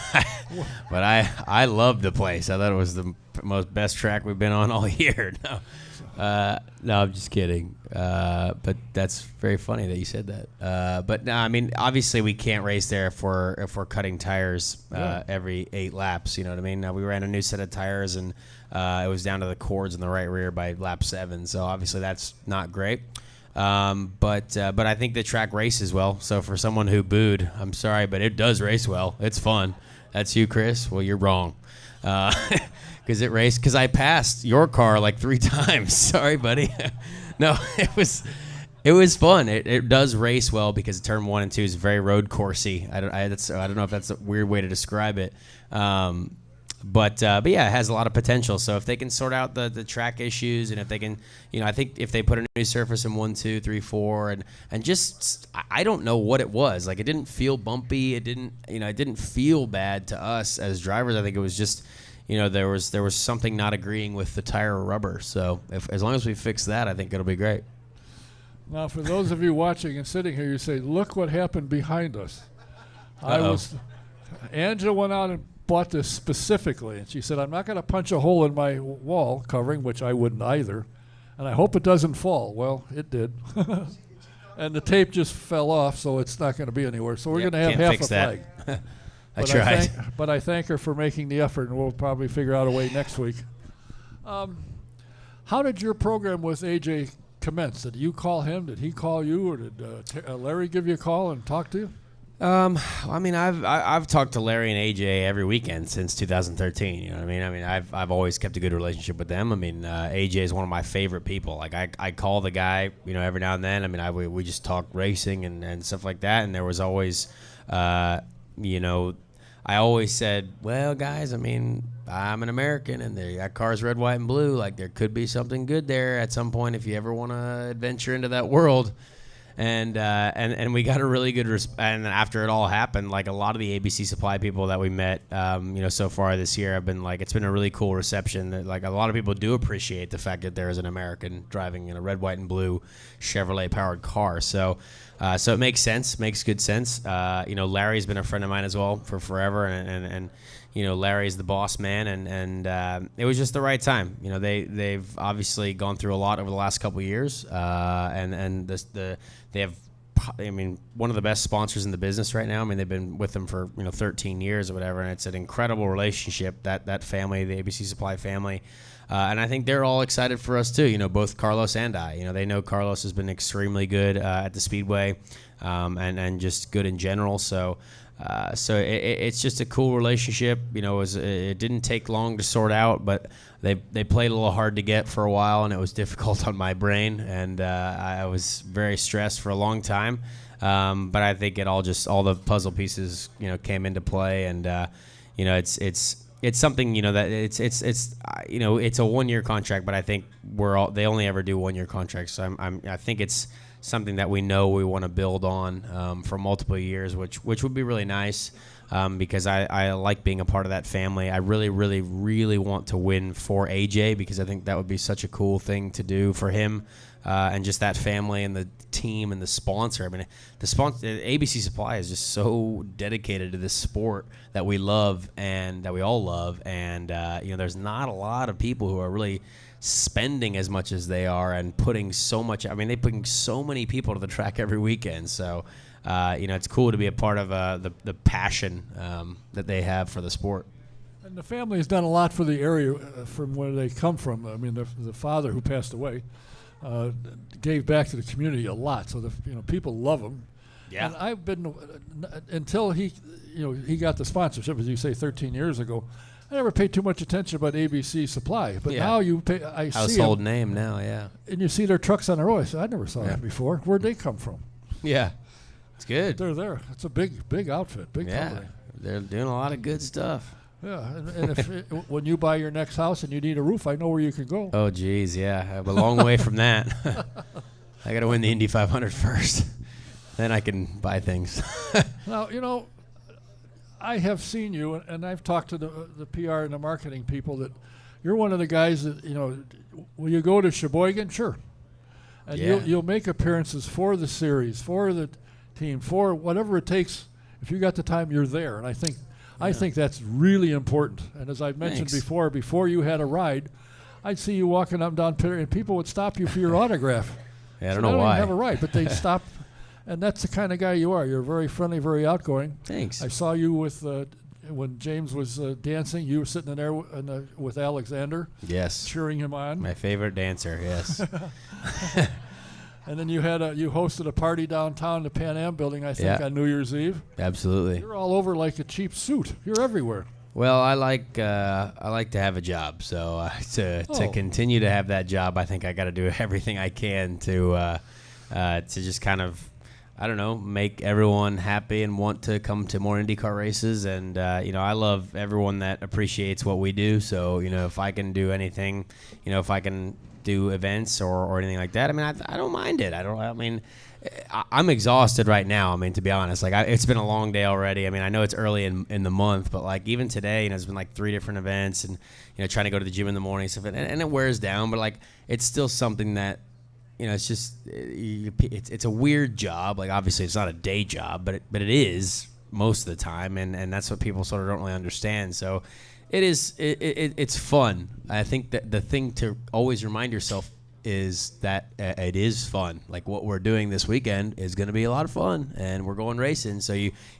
S3: I loved the place. I thought it was the best track we've been on all year. No, I'm just kidding. But that's very funny that you said that. But no, I mean, obviously we can't race there if we're cutting tires every 8 laps. You know what I mean? We ran a new set of tires, and it was down to the cords in the right rear by lap 7. So obviously that's not great. But I think the track races well. So for someone who booed, I'm sorry, but it does race well. It's fun. That's you, Chris. Well, you're wrong. Because I passed your car like 3 times. Sorry, buddy. No, it was fun. It does race well because turn 1 and 2 is very road coursey. I don't know if that's a weird way to describe it. But yeah, it has a lot of potential. So if they can sort out the track issues, and if they can, I think if they put a new surface in 1, 2, 3, 4, and just, I don't know what it was. Like, it didn't feel bumpy. It didn't feel bad to us as drivers. I think it was just, there was something not agreeing with the tire or rubber. So as long as we fix that, I think it'll be great.
S1: Now, for those of you watching and sitting here, you say, look what happened behind us. Angela went out and bought this specifically, and she said, I'm not going to punch a hole in my wall covering, which I wouldn't either, and I hope it doesn't fall. Well, it did. And the tape just fell off, so it's not going to be anywhere. So we're going to have half a flag.
S3: I tried.
S1: But I thank her for making the effort, and we'll probably figure out a way next week. How did your program with AJ commence? Did you call him? Did he call you? Or did Larry give you a call and talk to you?
S3: I mean, I've talked to Larry and AJ every weekend since 2013. You know what I mean? I mean, I've always kept a good relationship with them. I mean, AJ is one of my favorite people. Like, I call the guy, every now and then. I mean, we just talk racing and stuff like that. And there was always, I always said, well, guys, I mean, I'm an American, and that car's red, white, and blue. Like, there could be something good there at some point if you ever want to adventure into that world. And we got a really good and after it all happened, like, a lot of the ABC Supply people that we met, so far this year have been like, it's been a really cool reception. That, like, a lot of people do appreciate the fact that there is an American driving in a red, white, and blue Chevrolet powered car. So it makes sense, makes good sense. Larry's been a friend of mine as well for forever, and Larry's the boss man, and it was just the right time. They've obviously gone through a lot over the last couple of years, and they have, I mean, one of the best sponsors in the business right now. I mean, they've been with them for 13 years or whatever, and it's an incredible relationship. That family, the ABC Supply family, And I think they're all excited for us too. Both Carlos and I. They know Carlos has been extremely good at the Speedway, and just good in general. So it's just a cool relationship. It didn't take long to sort out, but they played a little hard to get for a while, and it was difficult on my brain, and I was very stressed for a long time. But I think all the puzzle pieces came into play, and it's something that it's a 1-year contract, but I think they only ever do 1-year contracts. So I think it's something that we know we want to build on for multiple years, which would be really nice, because I like being a part of that family. I really, really, really want to win for AJ, because I think that would be such a cool thing to do for him, and just that family and the team and the sponsor. I mean, the sponsor, ABC Supply, is just so dedicated to this sport that we love and that we all love. And there's not a lot of people who are really spending as much as they are and putting so much. I mean, they bring so many people to the track every weekend. So, it's cool to be a part of the passion that they have for the sport.
S1: And the family has done a lot for the area from where they come from. I mean, the father, who passed away, gave back to the community a lot. So people love him.
S3: Yeah.
S1: And I've been until he got the sponsorship, as you say, 13 years ago. I never paid too much attention about ABC Supply, but now I see
S3: household
S1: them,
S3: name now, yeah.
S1: and you see their trucks on the road. I said, I never saw that before. Where'd they come from?
S3: Yeah, it's good.
S1: They're there. It's a big outfit, big company.
S3: They're doing a lot of good stuff.
S1: Yeah, and if when you buy your next house and you need a roof, I know where you can go.
S3: Oh, geez, yeah. I have a long way from that. I got to win the Indy 500 first. Then I can buy things.
S1: Now, I have seen you, and I've talked to the PR and the marketing people, that you're one of the guys that, will you go to Sheboygan? Sure. And you'll make appearances for the series, for the team, for whatever it takes. If you got the time, you're there. And I think that's really important. And as I've mentioned before you had a ride, I'd see you walking up and down Pitter, and people would stop you for your autograph.
S3: Yeah, I don't know why.
S1: They don't even have a ride, but they'd stop. And that's the kind of guy you are. You're very friendly, very outgoing.
S3: Thanks.
S1: I saw you with when James was dancing. You were sitting in there with Alexander.
S3: Yes.
S1: Cheering him on.
S3: My favorite dancer. Yes.
S1: And then you hosted a party downtown, the Pan Am building, I think, on New Year's Eve.
S3: Absolutely.
S1: You're all over like a cheap suit. You're everywhere.
S3: Well, I like to have a job. So to continue to have that job, I think I got to do everything I can to just kind of, I don't know, make everyone happy and want to come to more IndyCar races. And, I love everyone that appreciates what we do. So, if I can do anything, if I can do events or anything like that, I mean, I don't mind it. I'm exhausted right now. I mean, to be honest, it's been a long day already. I mean, I know it's early in the month, but even today, it's been 3 different events, and trying to go to the gym in the morning, stuff, and it wears down. But it's still something that, it's just it's a weird job. Obviously, it's not a day job, but it is most of the time, and that's what people sort of don't really understand. So it's fun. I think that the thing to always remind yourself is that it is fun. What we're doing this weekend is going to be a lot of fun, and we're going racing. So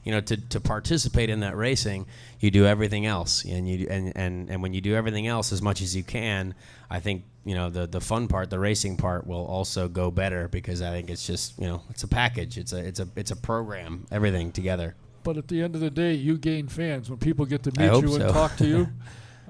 S3: to participate in that racing, you do everything else, and when you do everything else as much as you can, I think the fun part, the racing part, will also go better, because I think it's just it's a package. It's a program, everything together.
S1: But at the end of the day, you gain fans when people get to meet you and
S3: so.
S1: talk to you.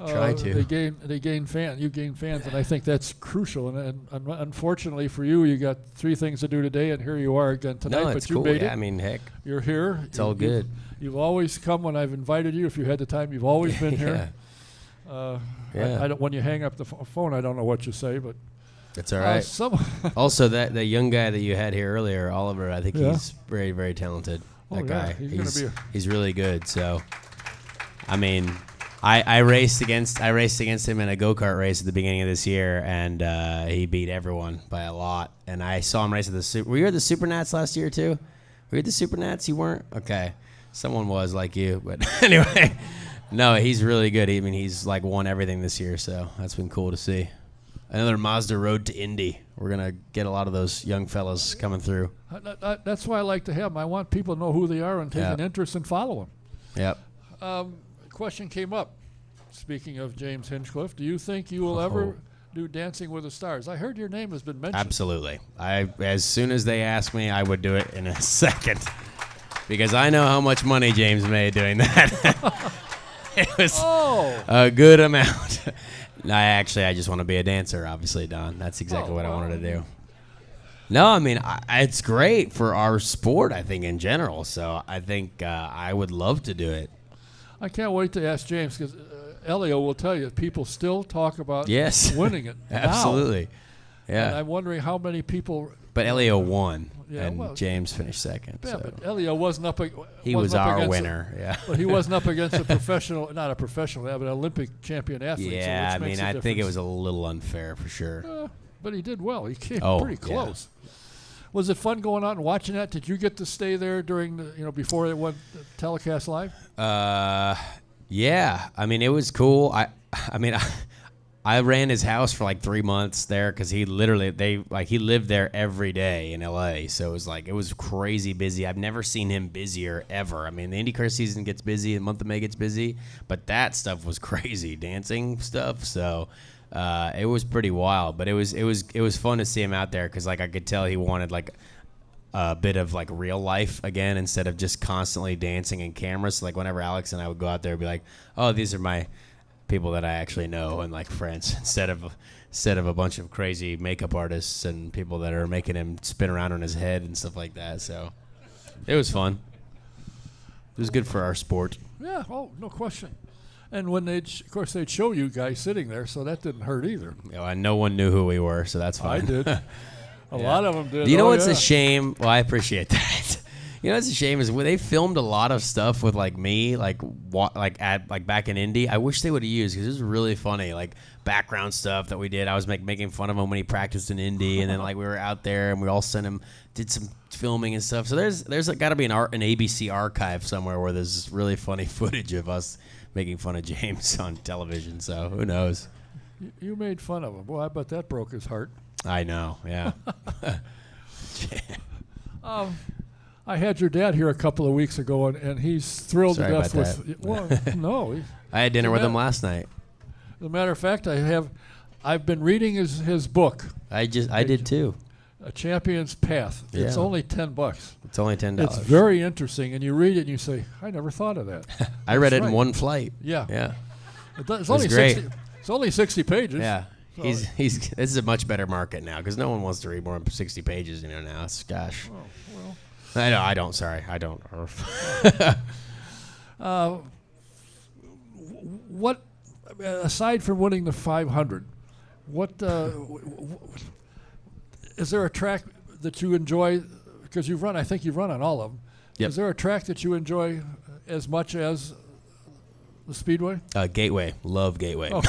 S3: Try to.
S1: They gain fans. You gain fans, and I think that's crucial. And unfortunately for you, you got 3 things to do today, and here you are again tonight.
S3: No, it's
S1: but you
S3: cool.
S1: made
S3: Yeah,
S1: it.
S3: I mean, heck,
S1: you're here.
S3: It's all good.
S1: You've always come when I've invited you. If you had the time, you've always been here. I don't. When you hang up the phone, I don't know what you say, but
S3: that's all right. Also, that young guy that you had here earlier, Oliver, I think he's very, very talented. That guy, he's really good. So, I mean, I raced against him in a go-kart race at the beginning of this year, and he beat everyone by a lot. And I saw him race at the Super. Were you at the Super Nats last year too? Were you at the Super Nats? You weren't? Okay, someone was like you, but anyway, no, he's really good. He's won everything this year, so that's been cool to see. Another Mazda road to Indy. We're going to get a lot of those young fellas coming through.
S1: That's why I like to have them. I want people to know who they are and take an interest and follow them.
S3: Yep.
S1: Question came up. speaking of James Hinchcliffe, do you think you will ever do Dancing with the Stars? I heard your name has been mentioned.
S3: Absolutely. As soon as they asked me, I would do it in a second. Because I know how much money James made doing that. It was a good amount. I just want to be a dancer, obviously, Don. That's exactly what I wanted to do. No, I mean, it's great for our sport, I think, in general. So I think I would love to do it.
S1: I can't wait to ask James, because Elio will tell you people still talk about winning it.
S3: Absolutely.
S1: Now.
S3: Yeah.
S1: And I'm wondering how many people.
S3: But Elio won,
S1: Yeah,
S3: and
S1: well,
S3: James finished second.
S1: Yeah,
S3: so.
S1: but Elio wasn't up.
S3: He was our winner. Yeah,
S1: but he wasn't up against a professional, not a professional, but an Olympic champion athlete.
S3: Yeah,
S1: so
S3: I mean, I think it was a little unfair for sure.
S1: But he did well. He came pretty close.
S3: Yeah.
S1: Was it fun going out and watching that? Did you get to stay there during the, before it went telecast live?
S3: Yeah. I mean, it was cool. I ran his house for like 3 months there because he lived there every day in LA. So it was crazy busy. I've never seen him busier ever. I mean, the IndyCar season gets busy, the month of May gets busy, but that stuff was crazy, dancing stuff. So it was pretty wild, but it was fun to see him out there because I could tell he wanted a bit of real life again instead of just constantly dancing in cameras. So whenever Alex and I would go out there, it'd be like, oh, these are my people that I actually know and friends instead of a bunch of crazy makeup artists and people that are making him spin around on his head and stuff like that. So it was fun. It was good for our sport.
S1: Yeah. Oh, no question. And when they'd show you guys sitting there, so that didn't hurt either.
S3: And no one knew who we were, so that's fine.
S1: I did. A lot of them did.
S3: You know what's a shame? Well, I appreciate that. You know what's a shame is they filmed a lot of stuff with me, back in Indy. I wish they would have used because it was really funny, background stuff that we did. I was making fun of him when he practiced in Indy, and then we were out there and we all did some filming and stuff. So there's got to be an ABC archive somewhere where there's really funny footage of us making fun of James on television. So who knows?
S1: You made fun of him. Boy, I bet that broke his heart.
S3: I know. Yeah.
S1: I had your dad here a couple of weeks ago, and he's thrilled
S3: Sorry
S1: to death
S3: about
S1: with. Well, no.
S3: I had dinner with him last night.
S1: As a matter of fact, I've been reading his book.
S3: I did too.
S1: A Champion's Path.
S3: Yeah.
S1: It's only $10.
S3: It's only $10.
S1: It's very interesting, and you read it and you say, "I never thought of that."
S3: I read it in one flight.
S1: Yeah.
S3: Yeah.
S1: It's only
S3: great.
S1: 60. It's only 60 pages.
S3: Yeah.
S1: So
S3: This is a much better market now because no one wants to read more than 60 pages. Now. Gosh.
S1: Oh, well.
S3: I don't. Sorry, I don't.
S1: What, aside from winning the 500, what is there a track that you enjoy? Because I think you've run on all of them.
S3: Yep.
S1: Is there a track that you enjoy as much as the Speedway?
S3: Gateway. Love Gateway.
S1: Oh.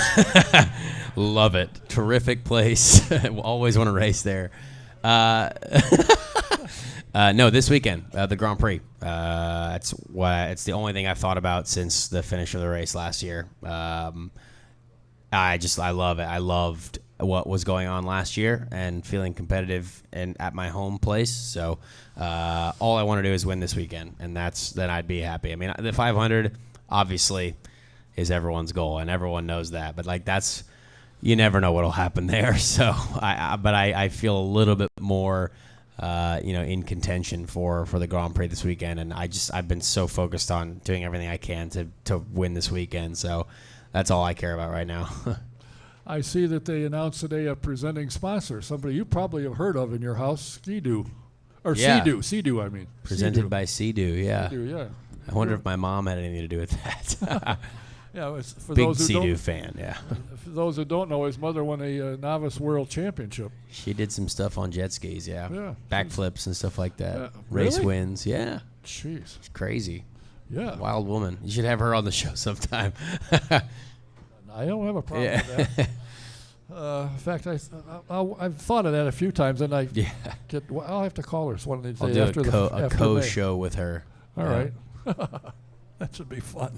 S3: Love it. Terrific place. Always want to race there. No, this weekend, the Grand Prix. It's the only thing I've thought about since the finish of the race last year. I love it. I loved what was going on last year and feeling competitive and at my home place. So all I want to do is win this weekend, and then I'd be happy. I mean, the 500 obviously is everyone's goal, and everyone knows that. But you never know what'll happen there. So I feel a little bit more. In contention for the Grand Prix this weekend, and I've been so focused on doing everything I can to win this weekend. So that's all I care about right now.
S1: I see that they announced today a presenting sponsor, somebody you probably have heard of in your house, Ski-Doo. Or Sea-Doo, I mean.
S3: Presented by Sea-Doo, yeah.
S1: Sea-Doo, yeah.
S3: I wonder if my mom had anything to do with that.
S1: Yeah, it's for
S3: Big
S1: those who
S3: Sea-Doo
S1: don't,
S3: fan, yeah.
S1: For those who don't know, his mother won a novice world championship.
S3: She did some stuff on jet skis, yeah. Backflips and stuff like that.
S1: Really?
S3: Race wins, yeah.
S1: Jeez.
S3: She's crazy.
S1: Yeah.
S3: Wild woman. You should have her on the show sometime.
S1: I don't have a problem with that. In fact, I've thought of that a few times, and I'll have to call her one of these days.
S3: I'll
S1: after
S3: do a
S1: May.
S3: co-show with her.
S1: All right. That should be fun.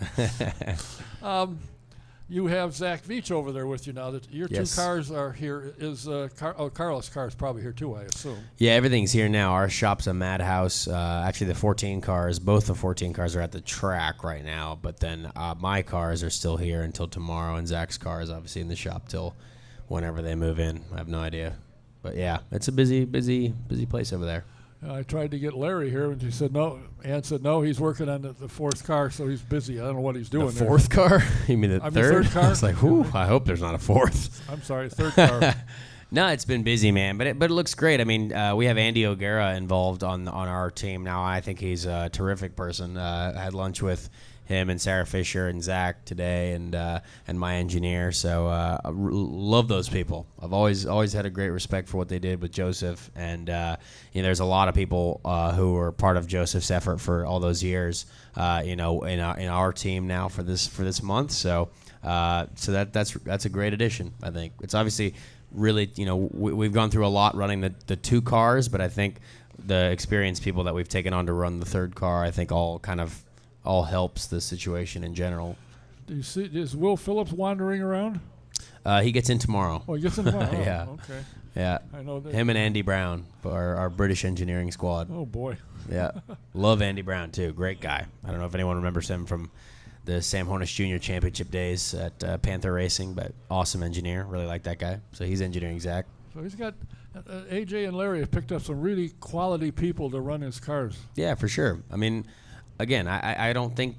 S1: you have Zach Veach over there with you now. That your
S3: Yes.
S1: 2 cars are here. Is Carlos' car is probably here too, I assume.
S3: Yeah, everything's here now. Our shop's a madhouse. Actually, the 14 cars, both the 14 cars are at the track right now. But then my cars are still here until tomorrow, and Zach's car is obviously in the shop till whenever they move in. I have no idea. But yeah, it's a busy place over there.
S1: I tried to get Larry here, and he said no. Ann said no. He's working on the 4th car, so he's busy. I don't know what he's doing.
S3: The 4th car? You mean the
S1: I mean,
S3: third?
S1: third car?
S3: I was like, whew, I hope there's not a 4th.
S1: I'm sorry, 3rd car.
S3: No, it's been busy, man, but it looks great. I mean, we have Andy O'Gara involved on our team now. I think he's a terrific person. I had lunch with him and Sarah Fisher and Zach today, and my engineer. So I love those people. I've always had a great respect for what they did with Joseph, and there's a lot of people who were part of Joseph's effort for all those years. In our team now for this month. So that's a great addition. I think it's obviously really we've gone through a lot running the 2 cars, but I think the experienced people that we've taken on to run the 3rd car, I think all helps the situation in general.
S1: Do you see? Is Will Phillips wandering around?
S3: He gets in tomorrow.
S1: Oh, he gets in tomorrow.
S3: Yeah.
S1: Oh, okay.
S3: Yeah.
S1: I know that.
S3: Him and Andy Brown, our British engineering squad.
S1: Oh boy.
S3: Yeah. Love Andy Brown too. Great guy. I don't know if anyone remembers him from the Sam Hornish Jr. Championship days at Panther Racing, but awesome engineer. Really like that guy. So he's engineering Zach.
S1: So he's got AJ and Larry have picked up some really quality people to run his cars.
S3: Yeah, for sure. I mean, again, I don't think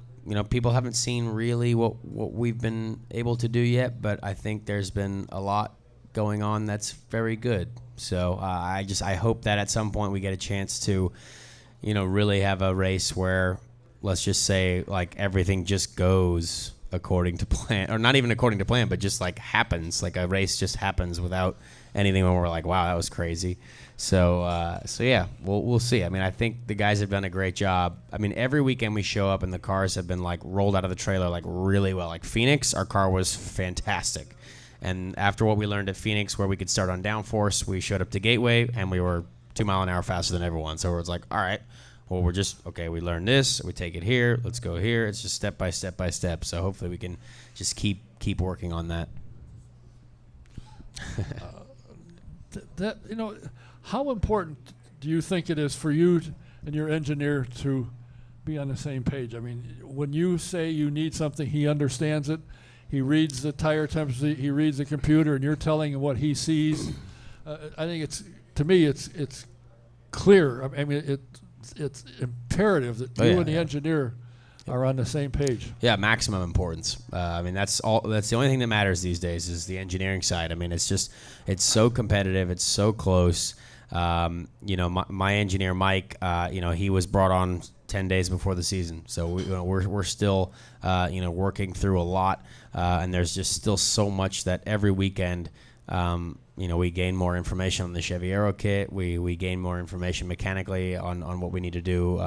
S3: people haven't seen really what we've been able to do yet, but I think there's been a lot going on that's very good. So I hope that at some point we get a chance to really have a race where, let's just say, like everything just goes according to plan, or not even according to plan, but just like happens, like a race just happens without anything when we're like, wow, that was crazy. So yeah, we'll see. I mean, I think the guys have done a great job. I mean, every weekend we show up and the cars have been like rolled out of the trailer like really well. Like Phoenix, our car was fantastic. And after what we learned at Phoenix, where we could start on downforce, we showed up to Gateway and we were 2 mile an hour faster than everyone. So it was like, all right, well, we learned this, we take it here, let's go here. It's just step by step by step. So hopefully we can just keep working on that.
S1: How important do you think it is for you and your engineer to be on the same page? I mean, when you say you need something, he understands it. He reads the tire temperature. He reads the computer, and you're telling him what he sees. I think it's clear. I mean, it's imperative that you and the engineer are on the same page.
S3: Yeah, maximum importance. I mean, that's the only thing that matters these days is the engineering side. I mean, it's so competitive. It's so close. My engineer Mike, he was brought on 10 days before the season, so we're still working through a lot, and there's just still so much that every weekend. We gain more information on the Chevy Aero kit. We gain more information mechanically on what we need to do,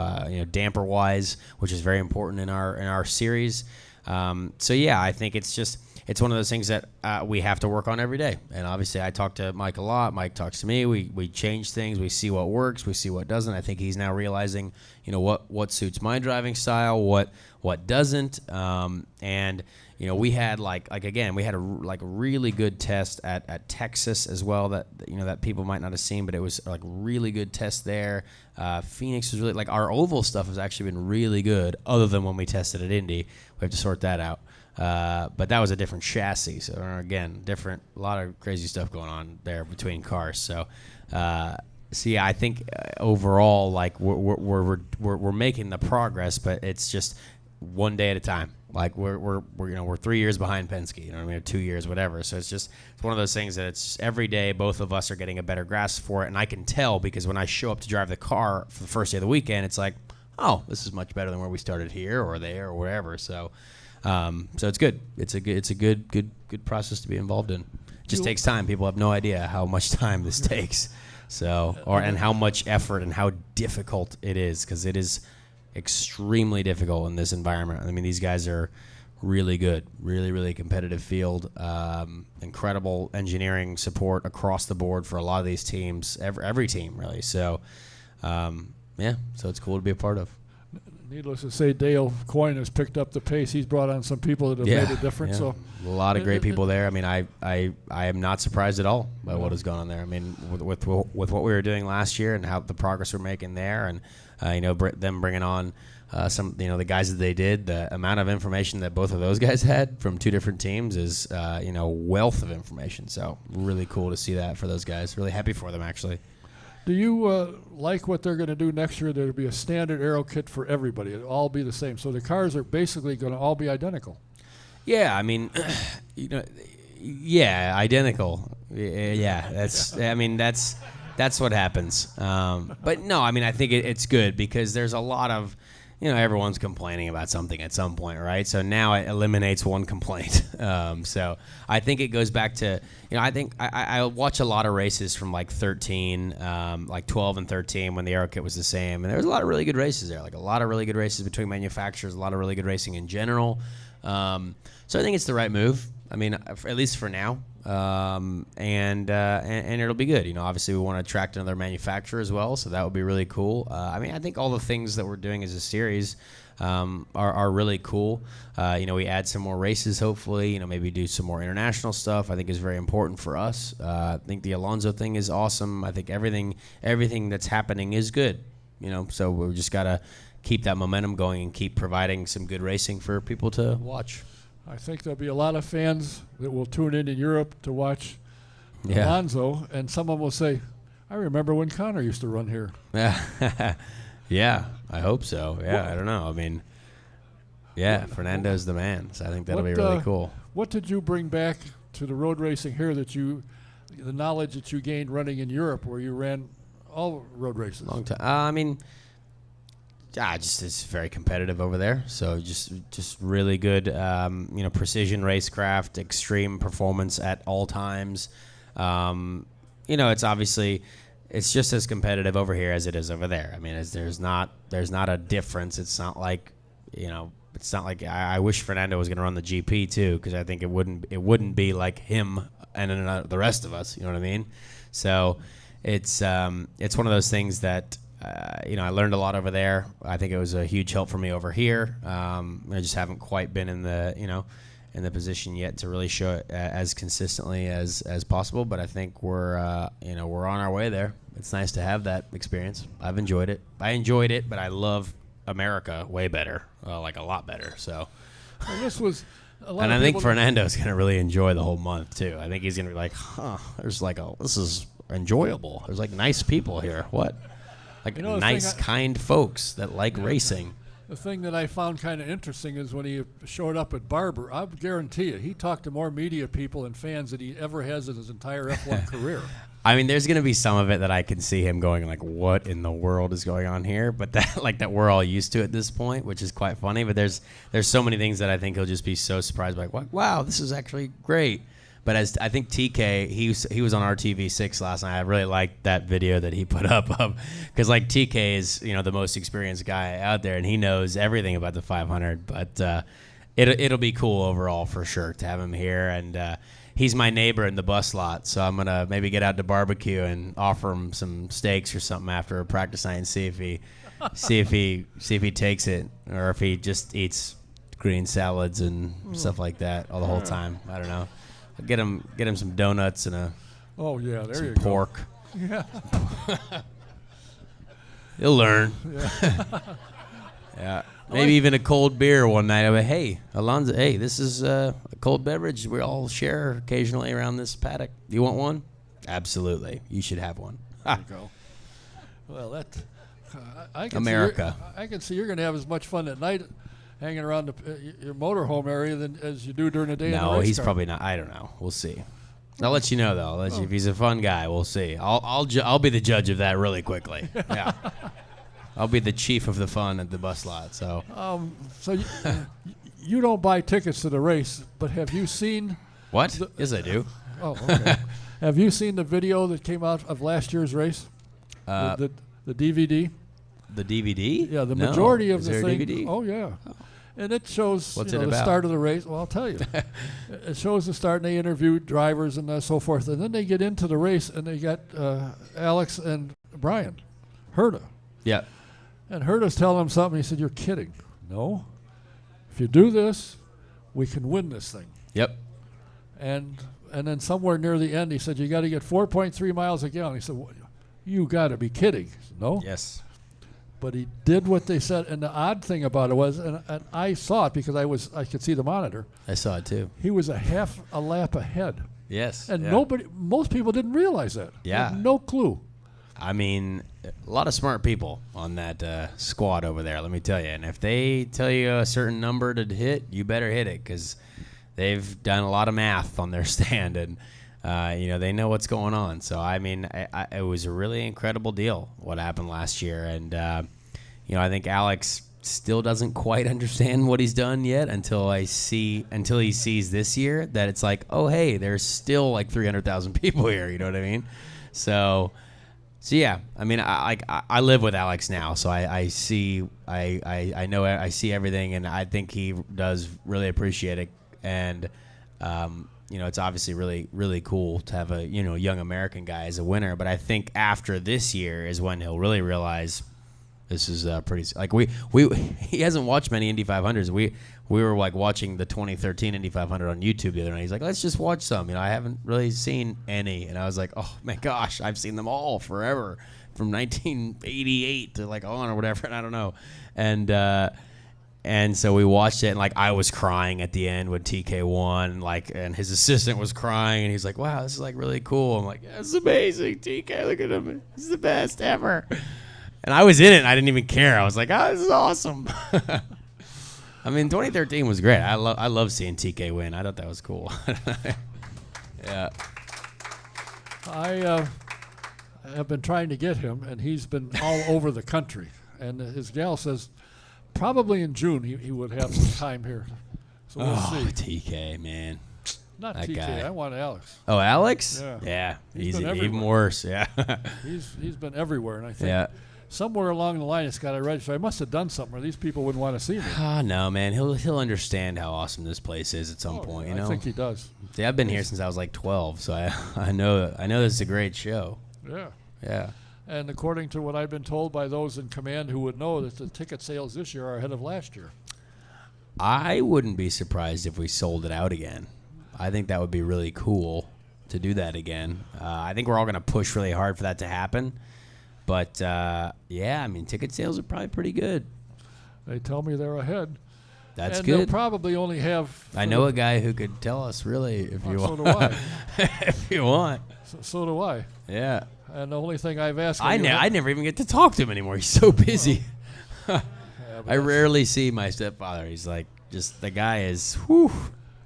S3: damper wise, which is very important in our series. So yeah, I think it's one of those things that we have to work on every day. And obviously, I talk to Mike a lot. Mike talks to me. We change things. We see what works. We see what doesn't. I think he's now realizing, what suits my driving style, what doesn't, and. We had we had a really good test at Texas as well that people might not have seen, but it was like really good test there. Phoenix was really our oval stuff has actually been really good, other than when we tested at Indy. We have to sort that out. But that was a different chassis, so again, a lot of crazy stuff going on there between cars. So yeah, I think overall we're making the progress, but it's just one day at a time. Like we're 3 years behind Penske, I mean, 2 years, whatever. So it's one of those things that it's every day both of us are getting a better grasp for it, and I can tell because when I show up to drive the car for the first day of the weekend, it's like, oh, this is much better than where we started here or there or wherever. So it's good. It's a good process to be involved in. It just takes time. People have no idea how much time this takes. So and how much effort and how difficult it is, because it is extremely difficult in this environment. I mean, these guys are really good, really competitive field, incredible engineering support across the board for a lot of these teams, every team really. So, so it's cool to be a part of.
S1: needless to say, Dale Coyne has picked up the pace. He's brought on some people that have made a difference. So
S3: a lot of great people there. I mean, I am not surprised at all by what has gone on there. I mean, with what we were doing last year and how the progress we're making there, and them bringing on some, the guys that they did, the amount of information that both of those guys had from two different teams is wealth of information. So really cool to see that for those guys. Really happy for them, actually.
S1: Do you like what they're going to do next year? There'll be a standard aero kit for everybody. It'll all be the same. So the cars are basically going to all be identical.
S3: Yeah, I mean, identical. Yeah, that's what happens. But no, I mean, I think it's good because there's a lot of, everyone's complaining about something at some point, right? So now it eliminates one complaint. So I think it goes back to, I think I watch a lot of races from like 13, like 12 and 13 when the aero kit was the same. And there was a lot of really good races there, like a lot of really good races between manufacturers, a lot of really good racing in general. So I think it's the right move. I mean, at least for now. And it'll be good. Obviously we want to attract another manufacturer as well, so that would be really cool. I mean, I think all the things that we're doing as a series are really cool. We add some more races, hopefully. Maybe do some more international stuff. I think is very important for us. I think the Alonso thing is awesome. I think everything that's happening is good. So we just gotta keep that momentum going and keep providing some good racing for people to watch.
S1: I think there'll be a lot of fans that will tune in Europe to watch Alonso, and some of them will say, I remember when Conor used to run here.
S3: Yeah, I hope so. Yeah, I don't know. I mean, Fernando's the man, so I think that'll be really cool. What
S1: did you bring back to the road racing here the knowledge that you gained running in Europe where you ran all road races? Long time.
S3: I mean, just it's very competitive over there. So just really good, precision racecraft, extreme performance at all times. It's obviously it's just as competitive over here as it is over there. I mean, there's not a difference. It's not like I wish Fernando was going to run the GP too, because I think it wouldn't be like him and the rest of us. You know what I mean? So it's one of those things that. I learned a lot over there. I think it was a huge help for me over here. I just haven't quite been in the position yet to really show it as consistently as possible. But I think we're on our way there. It's nice to have that experience. I've enjoyed it. But I love America way better, like a lot better. So,
S1: well, this was.
S3: And I think Fernando's going to really enjoy the whole month too. I think he's going to be like, this is enjoyable. There's like nice people here. What? Like nice, kind folks that like racing.
S1: The thing that I found kind of interesting is when he showed up at Barber, I guarantee you, he talked to more media people and fans than he ever has in his entire F1 career.
S3: I mean, there's going to be some of it that I can see him going like, what in the world is going on here? But that we're all used to at this point, which is quite funny. But there's so many things that I think he'll just be so surprised by. Like, wow, this is actually great. But as I think TK, he was on RTV6 last night. I really liked that video that he put up of, because like TK is the most experienced guy out there and he knows everything about the 500. But it'll be cool overall for sure to have him here, and he's my neighbor in the bus lot, so I'm gonna maybe get out to barbecue and offer him some steaks or something after a practice night and see if he takes it, or if he just eats green salads and stuff like that all the whole time. I don't know. Get him some donuts and some pork.
S1: Yeah.
S3: He'll learn.
S1: Yeah.
S3: Yeah. Maybe even a cold beer one night. I'm like, hey, Alonso, this is a cold beverage we all share occasionally around this paddock. Do you want one? Absolutely. You should have one.
S1: There you go. Well, I can
S3: America.
S1: I can see you're going to have as much fun at night hanging around your motorhome area as you do during the day.
S3: No, he's probably not. I don't know. We'll see. I'll let you know though. I'll let you, if he's a fun guy, we'll see. I'll be the judge of that really quickly. Yeah. I'll be the chief of the fun at the bus lot. So.
S1: So you don't buy tickets to the race, but have you seen?
S3: What? Yes, I do.
S1: Oh, okay. Have you seen the video that came out of last year's race? The DVD.
S3: The DVD?
S1: Yeah, the majority of
S3: Is
S1: the
S3: there
S1: thing.
S3: a DVD?
S1: Oh yeah. And it shows the start of the race. Well, I'll tell you. It shows the start, and they interview drivers and so forth. And then they get into the race, and they got Alex and Brian Herta.
S3: Yeah.
S1: And Herta's telling him something. He said, "You're kidding." No. If you do this, we can win this thing.
S3: Yep.
S1: And then somewhere near the end, he said, "You got to get 4.3 miles a gallon." He said, well, "You got to be kidding." He said, "No."
S3: Yes.
S1: But he did what they said. And the odd thing about it was, and I saw it because I could see the monitor.
S3: I saw it too.
S1: He was a half a lap ahead.
S3: Yes.
S1: And
S3: yeah.
S1: most people didn't realize that.
S3: Yeah.
S1: They had no clue.
S3: I mean, a lot of smart people on that squad over there, let me tell you. And if they tell you a certain number to hit, you better hit it because they've done a lot of math on their stand and, they know what's going on. So, I mean, it was a really incredible deal what happened last year. And, I think Alex still doesn't quite understand what he's done yet until he sees this year that it's like, oh, hey, there's still like 300,000 people here. You know what I mean? So yeah, I mean, I live with Alex now, so I see everything, and I think he does really appreciate it, and it's obviously really really cool to have a young American guy as a winner. But I think after this year is when he'll really realize this is pretty like he hasn't watched many Indy 500s. We were like watching the 2013 Indy 500 on YouTube the other night. He's like, let's just watch some. I haven't really seen any. And I was like, oh my gosh, I've seen them all forever from 1988 to like on or whatever. And I don't know. And so we watched it, and like I was crying at the end when TK won, and his assistant was crying, and he's like, wow, this is like really cool. I'm like, yeah, this is amazing, TK, look at him. This is the best ever. And I was in it, and I didn't even care. I was like, oh, this is awesome. I mean, 2013 was great. I love seeing TK win. I thought that was cool. Yeah.
S1: I have been trying to get him, and he's been all over the country. And his gal says probably in June he would have some time here. So we'll see.
S3: TK, man.
S1: Not
S3: that
S1: TK.
S3: guy.
S1: I want Alex.
S3: Oh, Alex?
S1: Yeah.
S3: He's
S1: been
S3: even
S1: everywhere.
S3: worse. Yeah.
S1: He's been everywhere, and I think somewhere along the line it's got to register. I must have done something, or these people wouldn't want to see me.
S3: No, man. He'll understand how awesome this place is at some point.
S1: I think he does.
S3: See, I've been here since I was like 12, so I know this is a great show.
S1: Yeah.
S3: Yeah.
S1: And according to what I've been told by those in command who would know, that the ticket sales this year are ahead of last year.
S3: I wouldn't be surprised if we sold it out again. I think that would be really cool to do that again. I think we're all going to push really hard for that to happen. But, I mean, ticket sales are probably pretty good.
S1: They tell me they're ahead.
S3: That's
S1: and
S3: good.
S1: They'll probably only have...
S3: I know a guy who could tell us, really, if you want.
S1: So do I.
S3: If you want.
S1: So do I.
S3: Yeah.
S1: And the only thing I've asked...
S3: I never even get to talk to him anymore. He's so busy. I rarely see my stepfather. He's like, just the guy is, whew.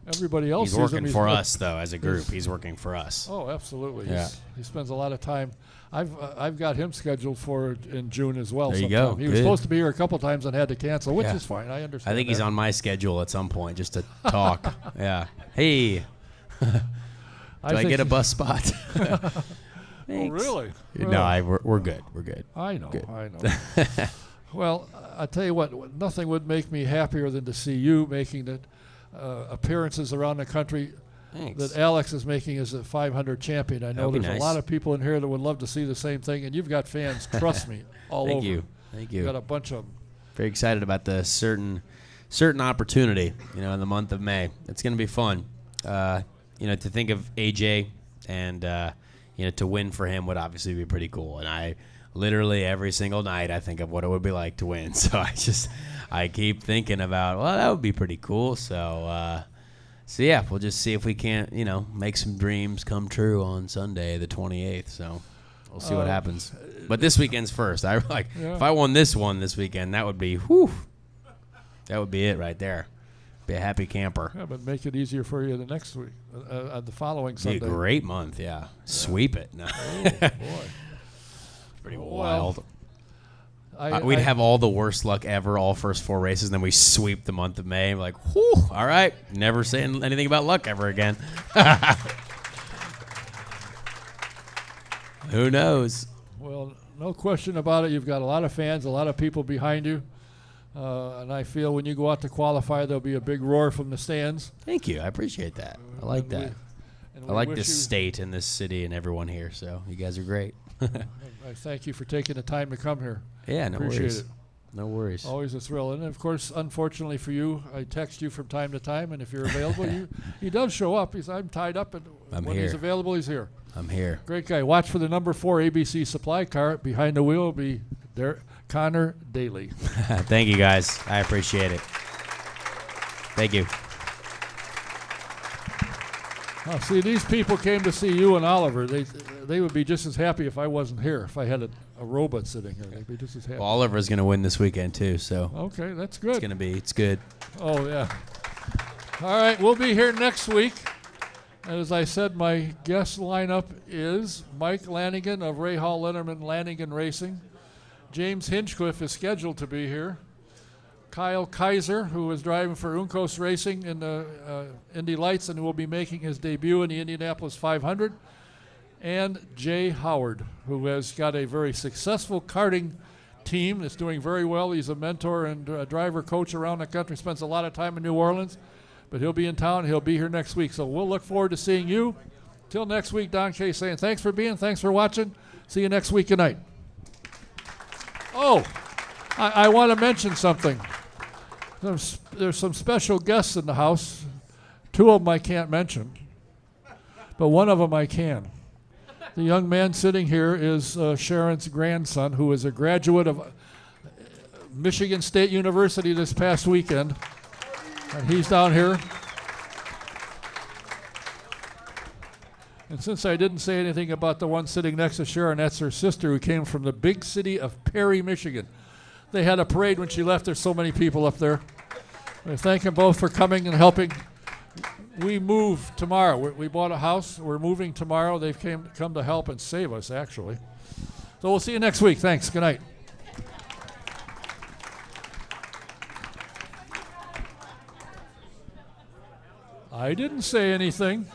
S1: Everybody else
S3: He's working for us, though, as a group. He's working for us.
S1: Oh, absolutely.
S3: Yeah.
S1: He spends a lot of time. I've got him scheduled for in June as well.
S3: There you
S1: sometime.
S3: go.
S1: He was supposed to be here a couple times and had to cancel, which
S3: Yeah.
S1: is fine. I understand.
S3: I think he's
S1: that.
S3: on my schedule at some point just to talk. Yeah. Hey. Do I get a bus spot?
S1: Oh, really?
S3: No, we're good. We're good.
S1: I know.
S3: Good.
S1: I know. Well, I tell you what, nothing would make me happier than to see you making the appearances around the country.
S3: Thanks.
S1: That Alex is making as a 500 champion. I know
S3: That'd be
S1: there's
S3: nice.
S1: a lot of people in here that would love to see the same thing, and you've got fans, trust me, all
S3: Thank
S1: over.
S3: you. Thank you.
S1: You got a bunch of them.
S3: Very excited about the certain opportunity, in the month of May. It's going to be fun. To think of AJ and, to win for him would obviously be pretty cool. And I literally every single night I think of what it would be like to win. So I keep thinking about, well, that would be pretty cool. So yeah, we'll just see if we can't, make some dreams come true on Sunday, the 28th. So we'll see what happens. But this weekend's first. If I won this one this weekend, that would be, that would be it right there. Be a happy camper.
S1: Yeah, but make it easier for you the next week, the following Sunday.
S3: Be a great month, yeah. Sweep it. No.
S1: Oh, boy.
S3: Pretty
S1: Well,
S3: wild.
S1: I
S3: We'd have all the worst luck ever, all first four races, and then we sweep the month of May. Like, whew, all right, never saying anything about luck ever again. Who knows?
S1: Well, no question about it. You've got a lot of fans, a lot of people behind you. And I feel when you go out to qualify, there'll be a big roar from the stands.
S3: Thank you. I appreciate that. I like that.
S1: And
S3: I like this state and this city and everyone here, so you guys are great.
S1: I thank you for taking the time to come here.
S3: Yeah, no
S1: Appreciate
S3: worries.
S1: it.
S4: No worries.
S1: Always a thrill. And, of course, unfortunately for you, I text you from time to time, and if you're available, he does show up. I'm tied up, and when he's available, he's here.
S4: I'm here.
S1: Great guy. Watch for the number 4 ABC supply car. Behind the wheel will be Conor Daly.
S4: Thank you, guys. I appreciate it. Thank you.
S1: Oh, see, these people came to see you and Oliver. They would be just as happy if I wasn't here, if I had a robot sitting here. They'd be just as happy.
S4: Well, Oliver's going to win this weekend, too, so.
S1: Okay, that's good.
S4: It's good.
S1: Oh, yeah. All right, we'll be here next week. And as I said, my guest lineup is Mike Lanigan of Ray Hall Linnerman Lanigan Racing. James Hinchcliffe is scheduled to be here. Kyle Kaiser, who is driving for Uncos Racing in the Indy Lights and will be making his debut in the Indianapolis 500. And Jay Howard, who has got a very successful karting team that's doing very well. He's a mentor and driver coach around the country, spends a lot of time in New Orleans. But he'll be in town. He'll be here next week. So we'll look forward to seeing you. Till next week, Don Kay saying thanks for being, thanks for watching. See you next week. Good night. Oh, I want to mention something. There's some special guests in the house. 2 of them I can't mention, but one of them I can. The young man sitting here is Sharon's grandson, who is a graduate of Michigan State University this past weekend. And he's down here. And since I didn't say anything about the one sitting next to Sharon, that's her sister who came from the big city of Perry, Michigan. They had a parade when she left. There's so many people up there. I thank them both for coming and helping. We move tomorrow. We bought a house. We're moving tomorrow. They've come to help and save us, actually. So we'll see you next week. Thanks. Good night. I didn't say anything.